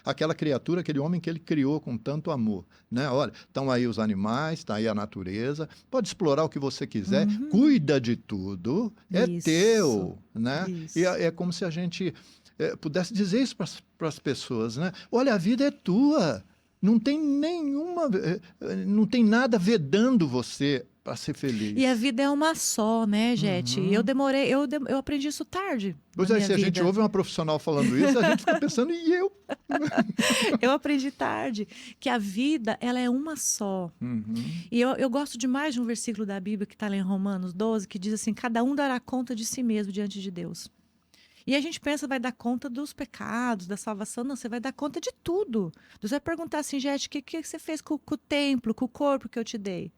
àquela criatura, aquele homem que ele criou com tanto amor, né? Olha, estão aí os animais, está aí a natureza, pode explorar o que você quiser, Uhum. cuida de tudo, é Isso. teu, né? E Isso. é como se a gente pudesse dizer isso para as pessoas, né? Olha, a vida é tua. Não tem não tem nada vedando você para ser E a feliz. vida é uma só, né, gente? Eu Uhum. demorei, eu aprendi isso tarde na Pois é, minha se a gente vida. ouve uma profissional falando isso, a gente fica pensando, e eu? Eu aprendi tarde que a vida, ela é uma só. Uhum. E eu gosto demais de um versículo da Bíblia que está lá em Romanos 12, que diz assim: cada um dará conta de si mesmo diante de Deus. E a gente pensa, vai dar conta dos pecados, da salvação. Não, você vai dar conta de tudo. Deus vai perguntar assim, gente, o que você fez com o templo, com o corpo que eu te dei?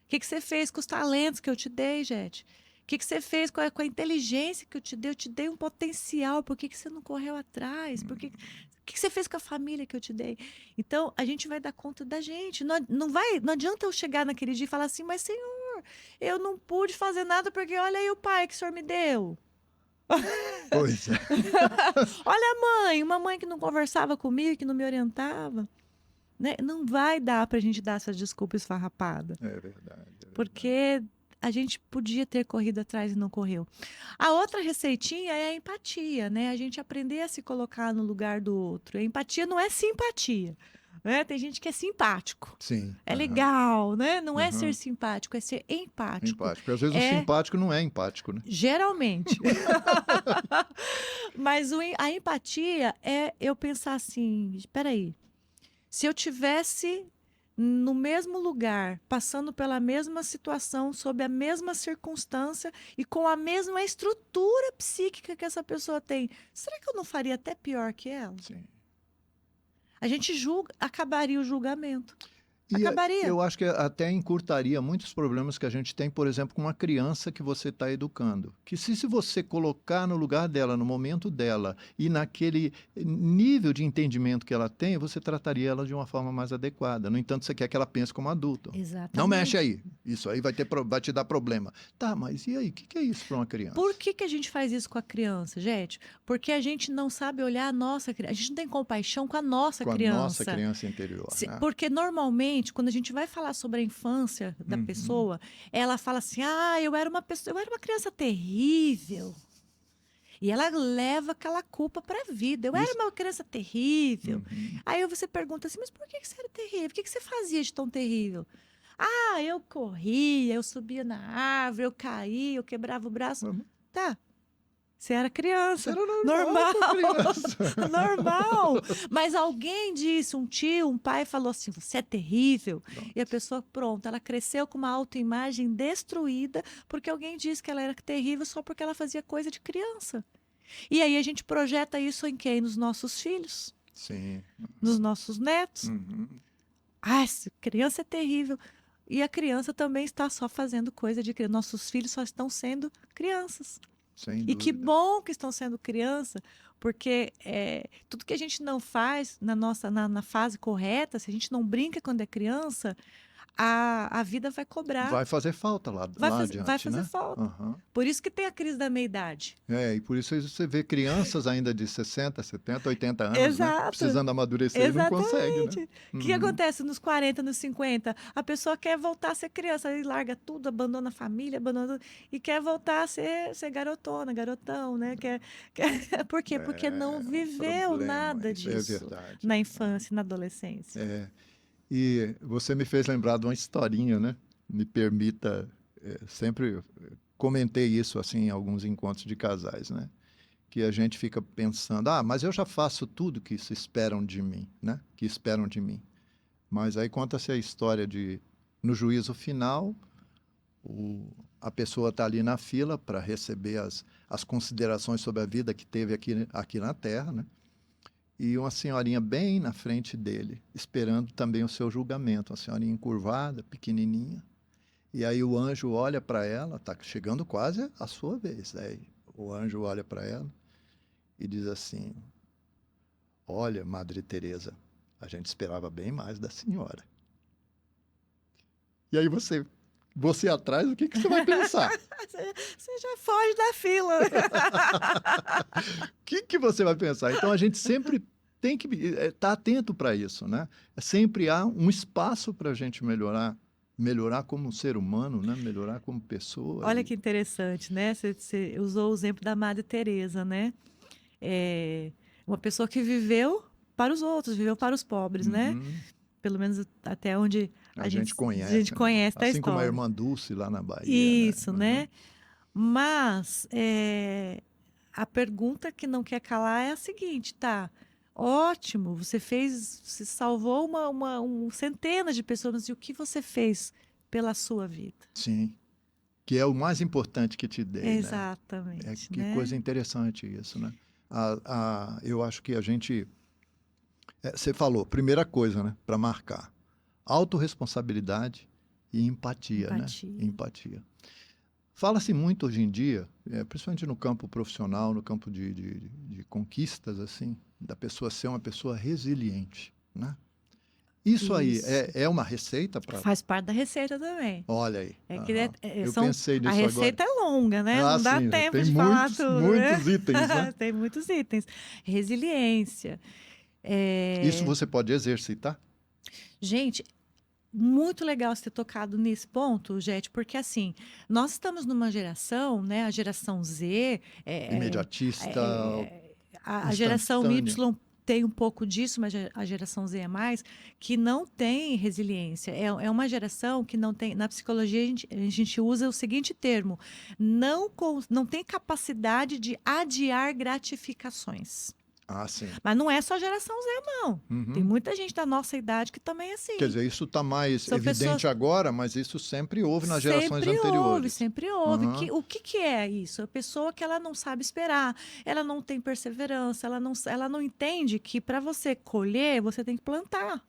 O que você fez com os talentos que eu te dei, gente? O que você fez com a inteligência que eu te dei? Eu te dei um potencial, por que você não correu atrás? O que você fez com a família que eu te dei? Então, a gente vai dar conta da gente. Não adianta eu chegar naquele dia e falar assim, mas Senhor, eu não pude fazer nada porque olha aí o pai que o Senhor me deu. Pois é. Olha a mãe, uma mãe que não conversava comigo, que não me orientava. Né? Não vai dar para a gente dar essa desculpa esfarrapada. É verdade, é verdade. Porque a gente podia ter corrido atrás e não correu. A outra receitinha é a empatia, né? A gente aprender a se colocar no lugar do outro. A empatia não é simpatia, né? Tem gente que é simpático. Sim. É Aham, legal, né? Não é ser aham. simpático, é ser empático. Empático. Porque às vezes o É, simpático não é empático, né? geralmente. Mas a empatia é eu pensar assim, espera aí, se eu tivesse no mesmo lugar, passando pela mesma situação, sob a mesma circunstância e com a mesma estrutura psíquica que essa pessoa tem, será que eu não faria até pior que ela? Sim. A gente julga, acabaria o julgamento. E Acabaria. eu acho que até encurtaria muitos problemas que a gente tem, por exemplo, com uma criança que você está educando. Que se você colocar no lugar dela, no momento dela, e naquele nível de entendimento que ela tem, você trataria ela de uma forma mais adequada. No entanto, você quer que ela pense como adulto. Não mexe Exatamente. aí. Isso aí vai te dar problema. Tá, mas e aí? O que é isso para uma criança? Por que a gente faz isso com a criança, gente? Porque a gente não sabe olhar a nossa criança. A gente não tem compaixão com a nossa Com a nossa criança. criança interior, né? Porque normalmente, quando a gente vai falar sobre a infância da Uhum. pessoa, ela fala assim: "Ah, eu era uma criança terrível". E ela leva aquela culpa para a vida. Eu era Isso. uma criança terrível. Uhum. Aí você pergunta assim: "Mas por que você era terrível? O que você fazia de tão terrível?" "Ah, eu corria, eu subia na árvore, eu caía, eu quebrava o braço". Uhum. Tá, você era Isso criança, era normal normal, para criança. normal. Mas alguém disse, um tio, um pai falou assim: você é terrível. E a Pronto. pessoa, pronto, ela cresceu com uma autoimagem destruída porque alguém disse que ela era terrível só porque ela fazia coisa de criança. E aí a gente projeta isso em quem? Nos nossos filhos, Sim. nos nossos netos. Uhum. Ah, essa criança é terrível. E a criança também está só fazendo coisa de criança. Nossos filhos só estão sendo crianças. Sem E que dúvida. bom que estão sendo criança, porque tudo que a gente não faz na fase correta, se a gente não brinca quando é criança, a vida vai cobrar, Vai fazer falta lá, vai, lá vai adiante, fazer né? falta. Aham. Por isso que tem a crise da meia-idade. E por isso você vê crianças ainda de 60, 70, 80 anos, né? Exato. Precisando amadurecer e não consegue, né? Exatamente. O que Uhum. acontece nos 40, nos 50? A pessoa quer voltar a ser criança, aí larga tudo, abandona a família, abandona tudo, e quer voltar a ser garotona, garotão, né? Por quê? Porque não É um viveu problema, nada isso é disso verdade. na infância e na adolescência. É. E você me fez lembrar de uma historinha, né? Me permita, sempre comentei isso assim em alguns encontros de casais, né? que a gente fica pensando, mas eu já faço tudo que se esperam de mim, né? Que esperam de mim. Mas aí conta-se a história de, no juízo final, a pessoa está ali na fila para receber as considerações sobre a vida que teve aqui na Terra, né? E uma senhorinha bem na frente dele, esperando também o seu julgamento, uma senhorinha encurvada, pequenininha. E aí o anjo olha para ela, está chegando quase a sua vez. Aí o anjo olha para ela e diz assim: olha, Madre Teresa, a gente esperava bem mais da senhora. E aí você atrás, o que você vai pensar? Você já foge da fila. O que você vai pensar? Então a gente sempre tem que estar atento para isso, né? Sempre há um espaço para a gente melhorar como ser humano, né? Melhorar como pessoa. Olha que interessante, né? Você usou o exemplo da Madre Teresa, né? Uma pessoa que viveu para os outros, viveu para os pobres, né? Pelo menos até onde a gente conhece. A gente conhece da assim como a história. irmã Dulce lá na Bahia. Isso, né? Mas a pergunta que não quer calar é a seguinte, tá? Ótimo, você salvou centenas de pessoas, mas e o que você fez pela sua vida? Sim, que é o mais importante que te dei, Exatamente, né? Que coisa interessante isso, né? Eu acho que a gente... você falou, primeira coisa, né? Para marcar, autorresponsabilidade e empatia, né? Empatia. Fala-se muito hoje em dia, principalmente no campo profissional, no campo de conquistas, assim, da pessoa ser uma pessoa resiliente, né? Isso aí é uma receita para... Faz parte da receita também. Olha aí. Eu pensei nisso agora. A receita é longa, né? Não dá sim, tempo tem de falar tudo. muitos itens, né? Tem muitos itens. Resiliência. Isso você pode exercitar? Gente, muito legal você ter tocado nesse ponto, Jete, porque assim, nós estamos numa geração, né? A geração Z... imediatista, a geração Y tem um pouco disso, mas a geração Z é mais, que não tem resiliência. É uma geração que não tem... Na psicologia, a gente usa o seguinte termo: não tem capacidade de adiar gratificações. Sim. Mas não é só a geração Z, não. Tem muita gente da nossa idade que também é assim. Quer dizer, isso está mais evidente agora, mas isso sempre houve nas gerações anteriores. Sempre houve. O que é isso? A pessoa que ela não sabe esperar, ela não tem perseverança, ela não entende que para você colher, você tem que plantar.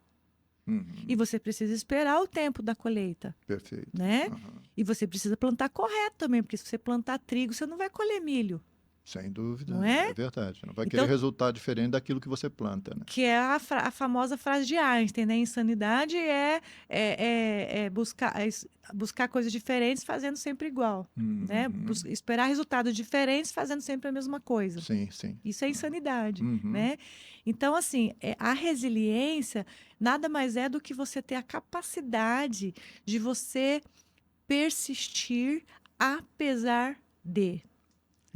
E você precisa esperar o tempo da colheita. Perfeito. Né? E você precisa plantar correto também, porque se você plantar trigo, você não vai colher milho. Sem dúvida, não é? É verdade. Não vai querer resultado diferente daquilo que você planta, né? Que é a famosa frase de Einstein, né? Insanidade é buscar coisas diferentes fazendo sempre igual, né? Esperar resultados diferentes fazendo sempre a mesma coisa. Sim, sim. Isso é insanidade, né? Então, assim, a resiliência nada mais é do que você ter a capacidade de você persistir apesar de...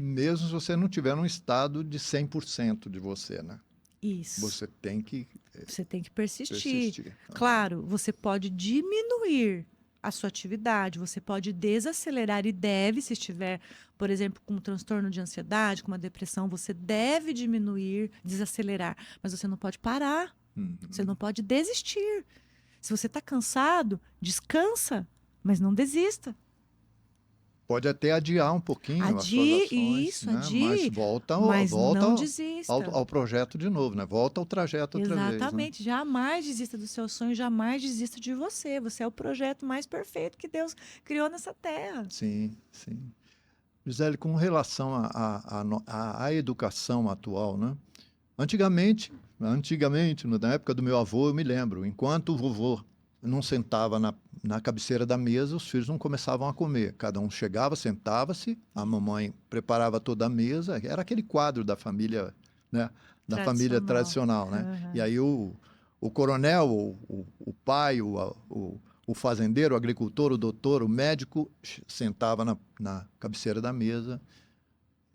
Mesmo se você não tiver num estado de 100% de você, né? Isso. Você tem que persistir. Claro, você pode diminuir a sua atividade, você pode desacelerar e deve, se estiver, por exemplo, com um transtorno de ansiedade, com uma depressão, você deve diminuir, desacelerar, mas você não pode parar, você não pode desistir. Se você está cansado, descansa, mas não desista. Pode até adiar um pouquinho as suas ações, né? Mas volta não desista. Ao projeto de novo, né? Volta ao trajeto outra vez. Exatamente. Né? Jamais desista do seu sonho, jamais desista de você. Você é o projeto mais perfeito que Deus criou nessa terra. Sim, sim. Gisele, com relação à educação atual, né? Antigamente, na época do meu avô, eu me lembro, enquanto o vovô não sentava na cabeceira da mesa, os filhos não começavam a comer. Cada um chegava, sentava-se, a mamãe preparava toda a mesa, era aquele quadro da família, né? Da família tradicional, né? E aí o coronel, o pai, o fazendeiro, o agricultor, o doutor, o médico, sentava na cabeceira da mesa,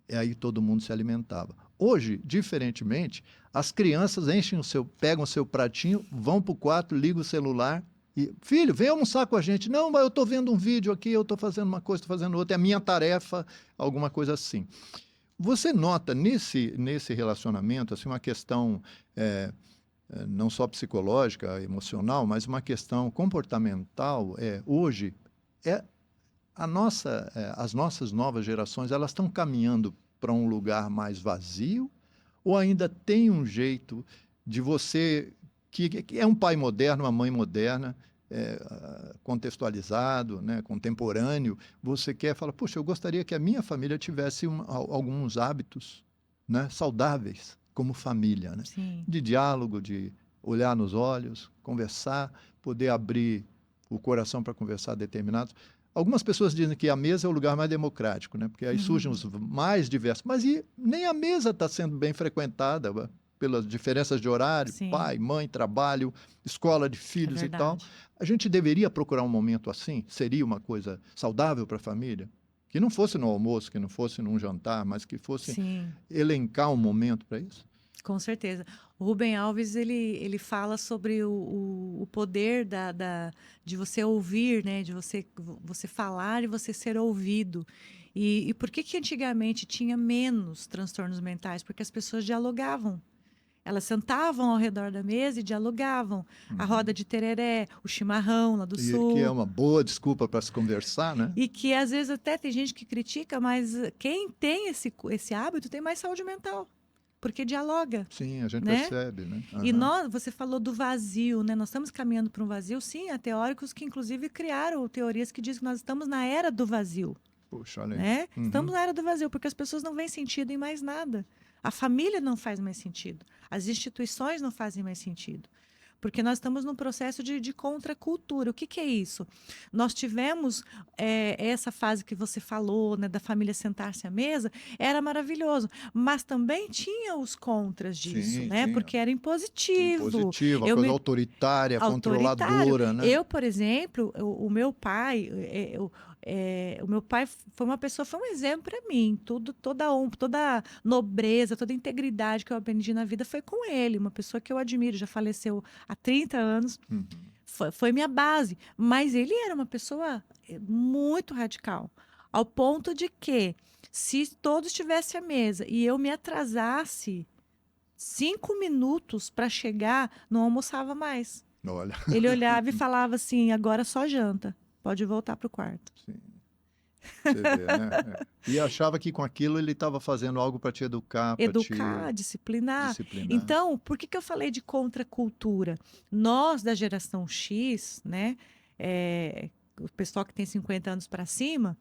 e aí todo mundo se alimentava. Hoje, diferentemente, as crianças pegam o seu pratinho, vão para o quarto, ligam o celular e, filho, vem almoçar com a gente. Não, mas eu estou vendo um vídeo aqui, eu estou fazendo uma coisa, estou fazendo outra, é a minha tarefa, alguma coisa assim. Você nota nesse relacionamento assim, uma questão não só psicológica, emocional, mas uma questão comportamental. Hoje, é, as nossas novas gerações, elas estão caminhando para um lugar mais vazio ou ainda tem um jeito de você, que é um pai moderno, uma mãe moderna, contextualizado, né, contemporâneo, você quer falar, poxa, eu gostaria que a minha família tivesse alguns hábitos, né, saudáveis como família, né? Sim. De diálogo, de olhar nos olhos, conversar, poder abrir o coração para conversar determinados. Algumas pessoas dizem que a mesa é o lugar mais democrático, né? Porque aí surgem os mais diversos. Mas nem a mesa está sendo bem frequentada pelas diferenças de horário, Sim. pai, mãe, trabalho, escola de filhos e tal. A gente deveria procurar um momento assim? Seria uma coisa saudável para a família? Que não fosse no almoço, que não fosse num jantar, mas que fosse Sim. elencar um momento para isso? Com certeza. O Rubem Alves, ele fala sobre o poder de você ouvir, né? De você falar e você ser ouvido. E por que antigamente tinha menos transtornos mentais? Porque as pessoas dialogavam. Elas sentavam ao redor da mesa e dialogavam. A roda de tereré, o chimarrão lá do sul. Que é uma boa desculpa para se conversar, né? E que às vezes até tem gente que critica, mas quem tem esse hábito tem mais saúde mental. Porque dialoga. Sim, a gente né? percebe, né? E você falou do vazio, né? Nós estamos caminhando para um vazio. Sim, há teóricos que inclusive criaram teorias que dizem que nós estamos na era do vazio. Puxa, olha aí. Né? Estamos na era do vazio, porque as pessoas não veem sentido em mais nada. A família não faz mais sentido. As instituições não fazem mais sentido. Porque nós estamos num processo de contracultura. O que é isso? Nós tivemos essa fase que você falou, né, da família sentar-se à mesa, era maravilhoso. Mas também tinha os contras disso, né? Tinha. Porque era impositivo. Impositivo, a coisa autoritária, controladora, né? Eu, por exemplo, o meu pai, o meu pai foi um exemplo para mim. Toda nobreza, toda integridade que eu aprendi na vida foi com ele. Uma pessoa que eu admiro, já faleceu há 30 anos. Foi minha base. Mas ele era uma pessoa muito radical. Ao ponto de que, se todos estivessem à mesa e eu me atrasasse 5 minutos para chegar, não almoçava mais. Olha. Ele olhava e falava assim, agora só janta. Pode voltar para o quarto. Sim. Você vê, né? E achava que com aquilo ele estava fazendo algo para te educar, para te disciplinar. Então, por que eu falei de contracultura? Nós, da geração X, né? O pessoal que tem 50 anos para cima,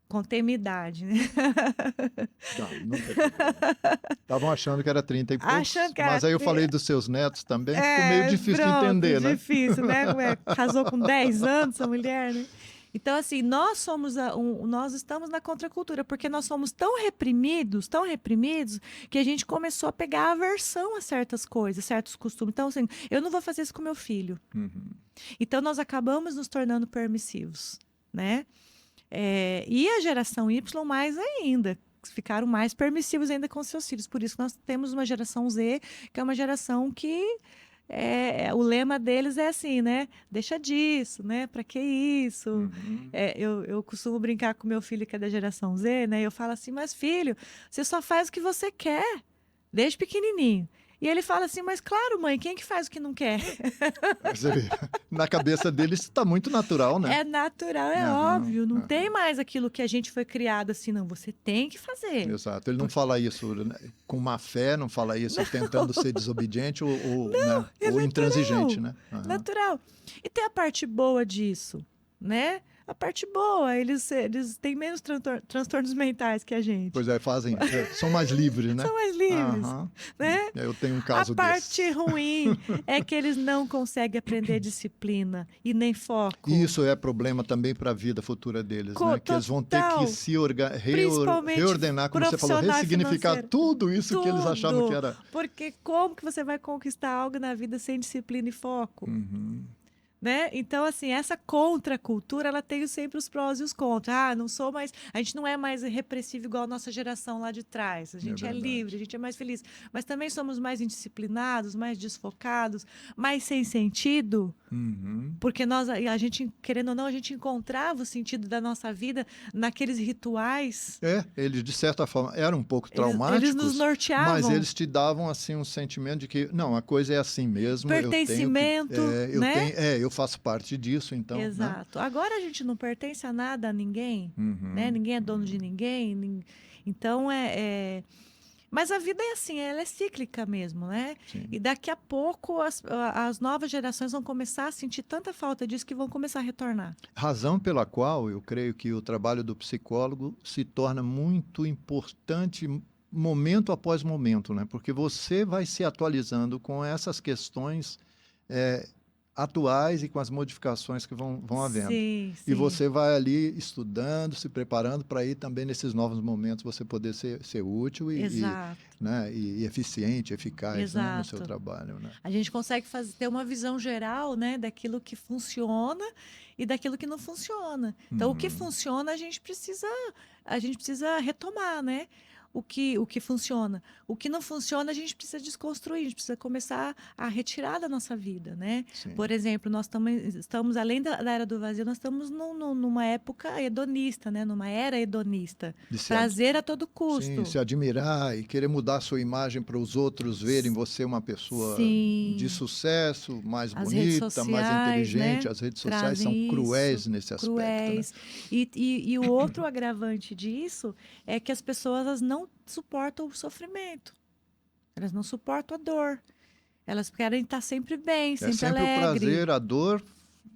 contei minha idade, né? Estavam achando que era 30 e poucos, mas aí eu 30. falei dos seus netos também, ficou meio difícil de entender, né? Difícil, né? Casou com 10 anos essa mulher, né? Então, assim, nós estamos na contracultura, porque nós somos tão reprimidos, que a gente começou a pegar aversão a certas coisas, certos costumes. Então, assim, eu não vou fazer isso com meu filho. Então, nós acabamos nos tornando permissivos, né? E a geração Y mais ainda, ficaram mais permissivos ainda com seus filhos. Por isso que nós temos uma geração Z, que é uma geração que o lema deles é assim, né? Deixa disso, né? Pra que isso? Eu costumo brincar com meu filho que é da geração Z, né? Eu falo assim, mas filho, você só faz o que você quer, desde pequenininho. E ele fala assim, mas claro, mãe, quem é que faz o que não quer? Na cabeça dele isso está muito natural, né? É natural, óbvio. Não tem mais aquilo que a gente foi criado assim, não. Você tem que fazer. Exato. Ele não fala isso, né, com má fé, não fala isso tentando ser desobediente ou intransigente, né? Natural. E tem a parte boa disso, né? A parte boa, eles têm menos transtornos mentais que a gente. Pois são mais livres, né? São mais livres, né? Eu tenho um caso desse. A parte ruim é que eles não conseguem aprender disciplina e nem foco. Isso é problema também para a vida futura deles, né? Que eles vão ter que se reordenar, como você falou, ressignificar tudo isso que eles achavam que era. Porque como que você vai conquistar algo na vida sem disciplina e foco? né? Então, assim, essa contracultura, ela tem sempre os prós e os contras. Ah, não sou mais, a gente não é mais repressivo igual a nossa geração lá de trás. A É gente é livre, a verdade. gente é mais feliz. Mas também somos mais indisciplinados, mais desfocados, mais sem sentido. Uhum. Porque a gente, querendo ou não, a gente encontrava o sentido da nossa vida naqueles rituais. Eles de certa forma eram um pouco Eles nos traumáticos, mas norteavam. eles te davam assim um sentimento de que não, a coisa é assim mesmo, Pertencimento, né? eu faço parte disso, então, né? Exato. Agora a gente não pertence a nada, a ninguém, né? Uhum, Ninguém é dono de uhum, ninguém. Então Mas a vida é assim, ela é cíclica mesmo, né? E sim. daqui a pouco as novas gerações vão começar a sentir tanta falta disso que vão começar a retornar. Razão pela qual eu creio que o trabalho do psicólogo se torna muito importante momento após momento, né? Porque você vai se atualizando com essas questões eh, atuais e com as modificações que vão havendo. Sim, E sim. você vai ali estudando, se preparando para ir também nesses novos momentos você poder ser útil Exato, né, e eficiente, eficaz, né, no seu exato. trabalho, né? A gente consegue ter uma visão geral, né, daquilo que funciona e daquilo que não funciona. Então, o que Uhum. funciona, a gente precisa retomar, né? O que funciona. O que não funciona, a gente precisa desconstruir, a gente precisa começar a retirar da nossa vida, né? Sim, Por exemplo, nós estamos além da era do vazio, nós estamos numa época hedonista, né? Numa era hedonista. de se ad... Prazer a todo Sim, custo. se admirar e querer mudar a sua imagem para os outros verem você uma pessoa de Sim. sucesso, mais As redes bonita, mais sociais, inteligente. né, As redes sociais são trazem isso, cruéis nesse aspecto, né? cruéis. E o outro agravante disso é que as pessoas elas não suportam o sofrimento, elas não suportam a dor. Elas querem estar sempre bem, É sempre sempre o alegre, prazer, a dor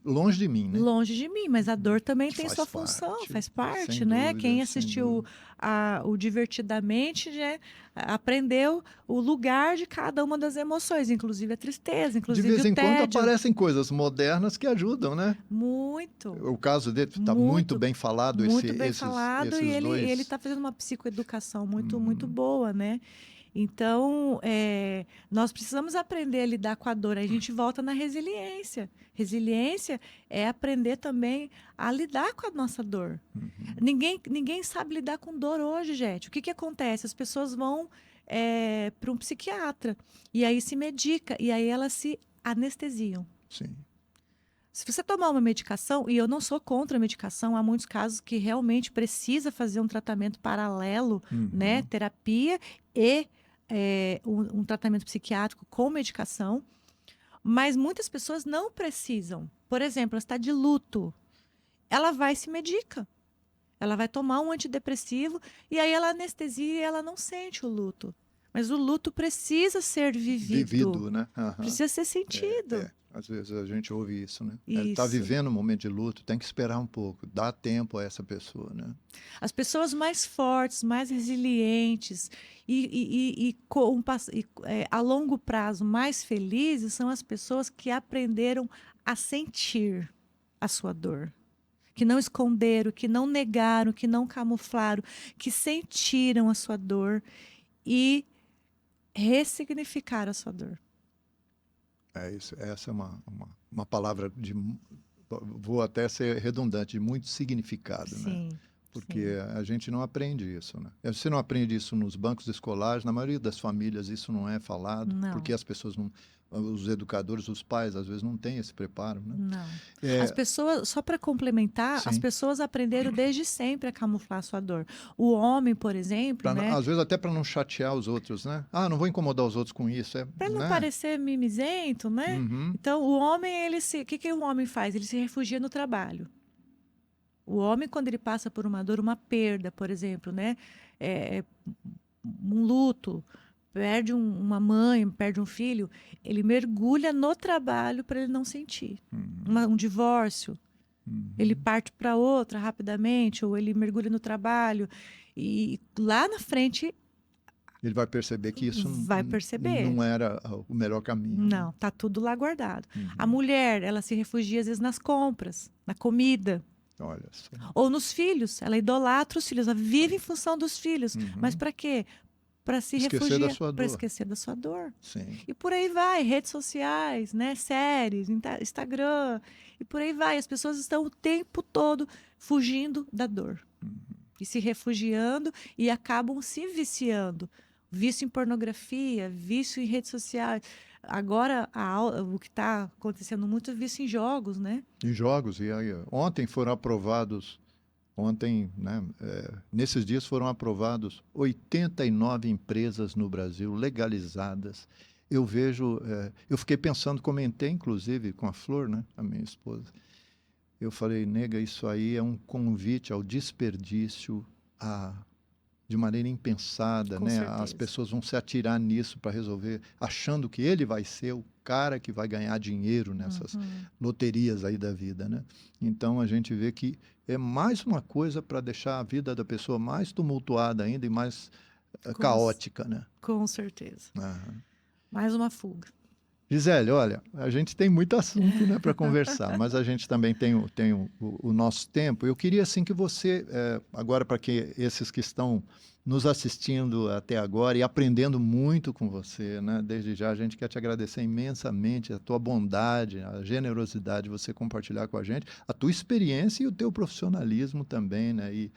longe de mim, né? longe de mim, mas a dor também Que tem faz sua função, parte, faz sem parte, né? dúvida, Quem sem assistiu dúvida. o Divertidamente, né, aprendeu o lugar de cada uma das emoções, inclusive a tristeza, De inclusive vez o em quando tédio. aparecem coisas modernas que ajudam, né? Muito. O caso dele está muito Muito, bem falado, muito bem falado, e esses ele dois. está fazendo uma psicoeducação muito, muito Uhum, boa, né? Então, nós precisamos aprender a lidar com a dor. Aí a gente volta na resiliência. Resiliência é aprender também a lidar com a nossa dor. uhum. Ninguém sabe lidar com dor hoje, gente. O que acontece? As pessoas vão para um psiquiatra, e aí se medica, e aí elas se anestesiam. Sim. Se você tomar uma medicação, e eu não sou contra a medicação, há muitos casos que realmente precisa fazer um tratamento paralelo, né? Uhum. Terapia e um tratamento psiquiátrico com medicação, mas muitas pessoas não precisam. Por exemplo, ela está de luto, ela vai e se medica. Ela vai tomar um antidepressivo e aí ela anestesia e ela não sente o luto. Mas o luto precisa ser vivido, Vivido, né? Aham. precisa ser sentido. Às vezes a gente ouve isso, né? Ele está Isso. vivendo um momento de luto, tem que esperar um pouco, dá tempo a essa pessoa, né? As pessoas mais fortes, mais resilientes a longo prazo mais felizes são as pessoas que aprenderam a sentir a sua dor. Que não esconderam, que não negaram, que não camuflaram, que sentiram a sua dor e ressignificaram a sua dor. É isso, essa é uma palavra de, vou até ser redundante, de muito significado, né? Sim, Porque sim. a gente não aprende isso, né? Você não aprende isso nos bancos escolares, na maioria das famílias isso não é falado, porque Não. as pessoas não, os educadores, os pais, às vezes não têm esse preparo, né? Não. As É, pessoas, só para complementar, as sim, pessoas aprenderam desde sempre a camuflar a sua dor. O homem, por exemplo, né? às vezes até para não chatear os outros, né? Ah, não vou incomodar os outros com isso, Para não né? parecer mimizento, né? Uhum. Então, o homem, o que o homem faz? Ele se refugia no trabalho. O homem, quando ele passa por uma dor, uma perda, por exemplo, né? É, um luto, perde uma mãe, perde um filho, ele mergulha no trabalho para ele não sentir. Uhum. Um divórcio, ele Uhum. parte para outra rapidamente, ou ele mergulha no trabalho. E lá na frente Ele vai perceber que isso vai perceber. não era o melhor caminho, né? Não, tá tudo lá guardado. A Uhum. mulher, ela se refugia às vezes nas compras, na comida, Olha só. ou nos filhos. Ela idolatra os filhos, ela vive em função dos filhos. Mas Uhum. para quê? para se Esquecer da refugiar, sua para dor. esquecer da sua dor. Sim. E por aí vai, redes sociais, né, séries, Instagram, e por aí vai. As pessoas estão o tempo todo fugindo da dor e se refugiando e acabam se viciando. Vício em pornografia, vício em redes sociais. Agora, o que está acontecendo muito é vício em jogos, né? Em jogos, e aí, ontem foram aprovados, né, nesses dias foram aprovados 89 empresas no Brasil legalizadas. Eu vejo, eu fiquei pensando, comentei inclusive com a Flor, né, a minha esposa. Eu falei, nega, isso aí é um convite ao desperdício, de maneira impensada, Com né? As certeza. pessoas vão se atirar nisso para resolver, achando que ele vai ser o cara que vai ganhar dinheiro nessas loterias aí da vida, né? Então a gente vê que é mais uma coisa para deixar a vida da pessoa mais tumultuada ainda e mais Com, caótica, né? com certeza. Aham. Mais uma fuga. Gisele, olha, a gente tem muito assunto, né, para conversar, mas a gente também tem o nosso tempo. Eu queria assim que você, agora para que esses que estão nos assistindo até agora e aprendendo muito com você, né, desde já a gente quer te agradecer imensamente a tua bondade, a generosidade de você compartilhar com a gente, a tua experiência e o teu profissionalismo também, né, e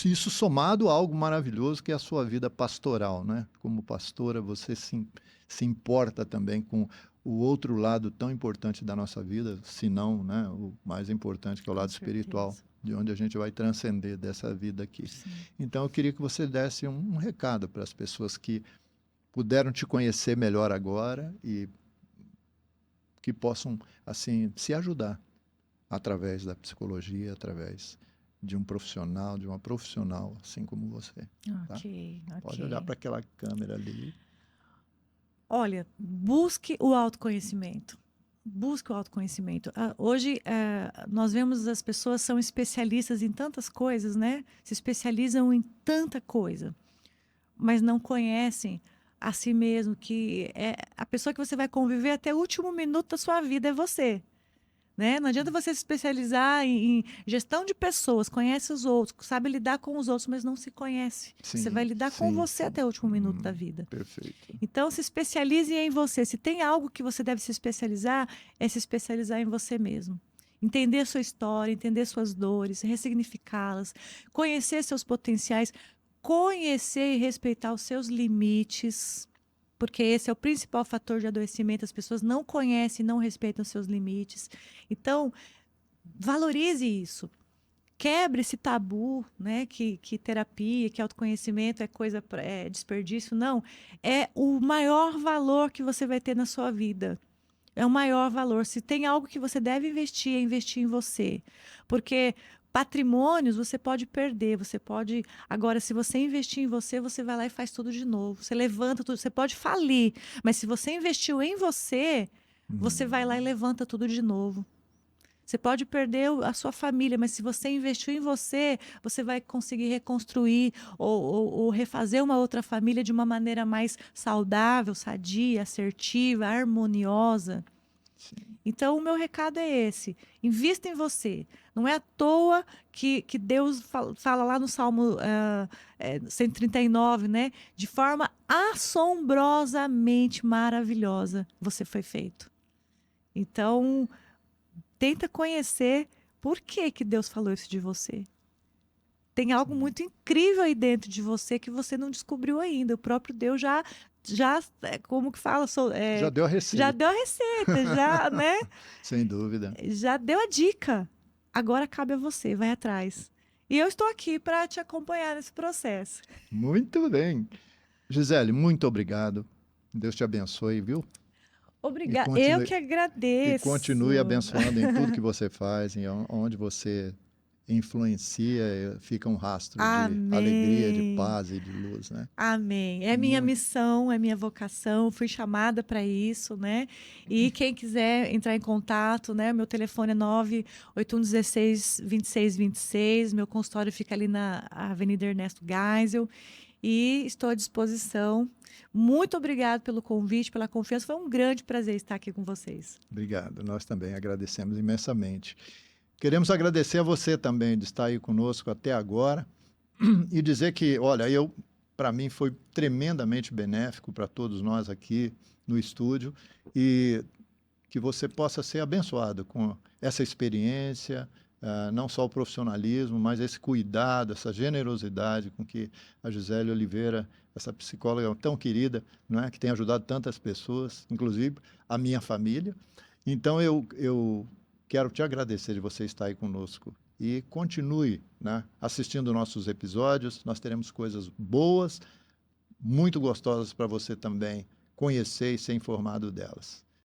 isso somado a algo maravilhoso que é a sua vida pastoral, né? Como pastora, você se importa também com o outro lado tão importante da nossa vida, se não, né, o mais importante, que é o Com lado espiritual, certeza. de onde a gente vai transcender dessa vida aqui. Sim. Então, eu queria que você desse um recado para as pessoas que puderam te conhecer melhor agora e que possam, assim, se ajudar através da psicologia, através de um profissional, de uma profissional, assim como você. Tá? Ok, Pode olhar ok. para aquela câmera ali. Olha, busque o autoconhecimento. Busque o autoconhecimento. Hoje, nós vemos as pessoas são especialistas em tantas coisas, né? Se especializam em tanta coisa, mas não conhecem a si mesmo, que é a pessoa que você vai conviver até o último minuto da sua vida é você. Né? Não adianta você se especializar em gestão de pessoas, conhece os outros, sabe lidar com os outros, mas não se conhece. Você vai Sim, lidar com sim, você sim. até o último minuto da vida. Perfeito. Então, se especialize em você. Se tem algo que você deve se especializar, é se especializar em você mesmo. Entender a sua história, entender suas dores, ressignificá-las, conhecer seus potenciais, conhecer e respeitar os seus limites, porque esse é o principal fator de adoecimento. As pessoas não conhecem, não respeitam seus limites. Então, valorize isso. Quebre esse tabu, né? Que terapia, que autoconhecimento é coisa, é desperdício. Não. É o maior valor que você vai ter na sua vida. É o maior valor. Se tem algo que você deve investir, é investir em você. Porque patrimônios você pode perder, você pode. Agora, se você investir em você, você vai lá e faz tudo de novo. Você levanta tudo. Você pode falir, mas se você investiu em você, você vai lá e levanta tudo de novo. Você pode perder a sua família, mas se você investiu em você, você vai conseguir reconstruir ou refazer uma outra família de uma maneira mais saudável, sadia, assertiva, harmoniosa. Sim. Então, o meu recado é esse: invista em você. Não é à toa que Deus fala lá no Salmo 139, né? De forma assombrosamente maravilhosa você foi feito. Então, tenta conhecer por que Deus falou isso de você. Tem algo muito incrível aí dentro de você que você não descobriu ainda. O próprio Deus já como que fala? Já deu a receita. Já deu a receita, já, né? Sem dúvida. Já deu a dica. Agora cabe a você, vai atrás. E eu estou aqui para te acompanhar nesse processo. Muito bem. Gisele, muito obrigado. Deus te abençoe, viu? Obrigada. Eu que E agradeço. continue abençoando em tudo que você faz, em onde você influencia, fica um rastro de alegria, de Amém. paz e de luz, né? Amém. É minha missão, é minha vocação. Fui chamada para isso, né? E quem quiser entrar em contato, né? Meu telefone é 98116 2626. Meu consultório fica ali na Avenida Ernesto Geisel. E estou à disposição. Muito obrigado pelo convite, pela confiança. Foi um grande prazer estar aqui com vocês. Obrigado. Nós também agradecemos imensamente. Queremos agradecer a você também de estar aí conosco até agora e dizer que, olha, eu para mim foi tremendamente benéfico para todos nós aqui no estúdio, e que você possa ser abençoado com essa experiência, não só o profissionalismo, mas esse cuidado, essa generosidade com que a Gisele Oliveira, essa psicóloga tão querida, não é, que tem ajudado tantas pessoas, inclusive a minha família. Então, eu quero te agradecer de você estar aí conosco e continue, né, assistindo nossos episódios. Nós teremos coisas boas, muito gostosas para você também conhecer e ser informado delas.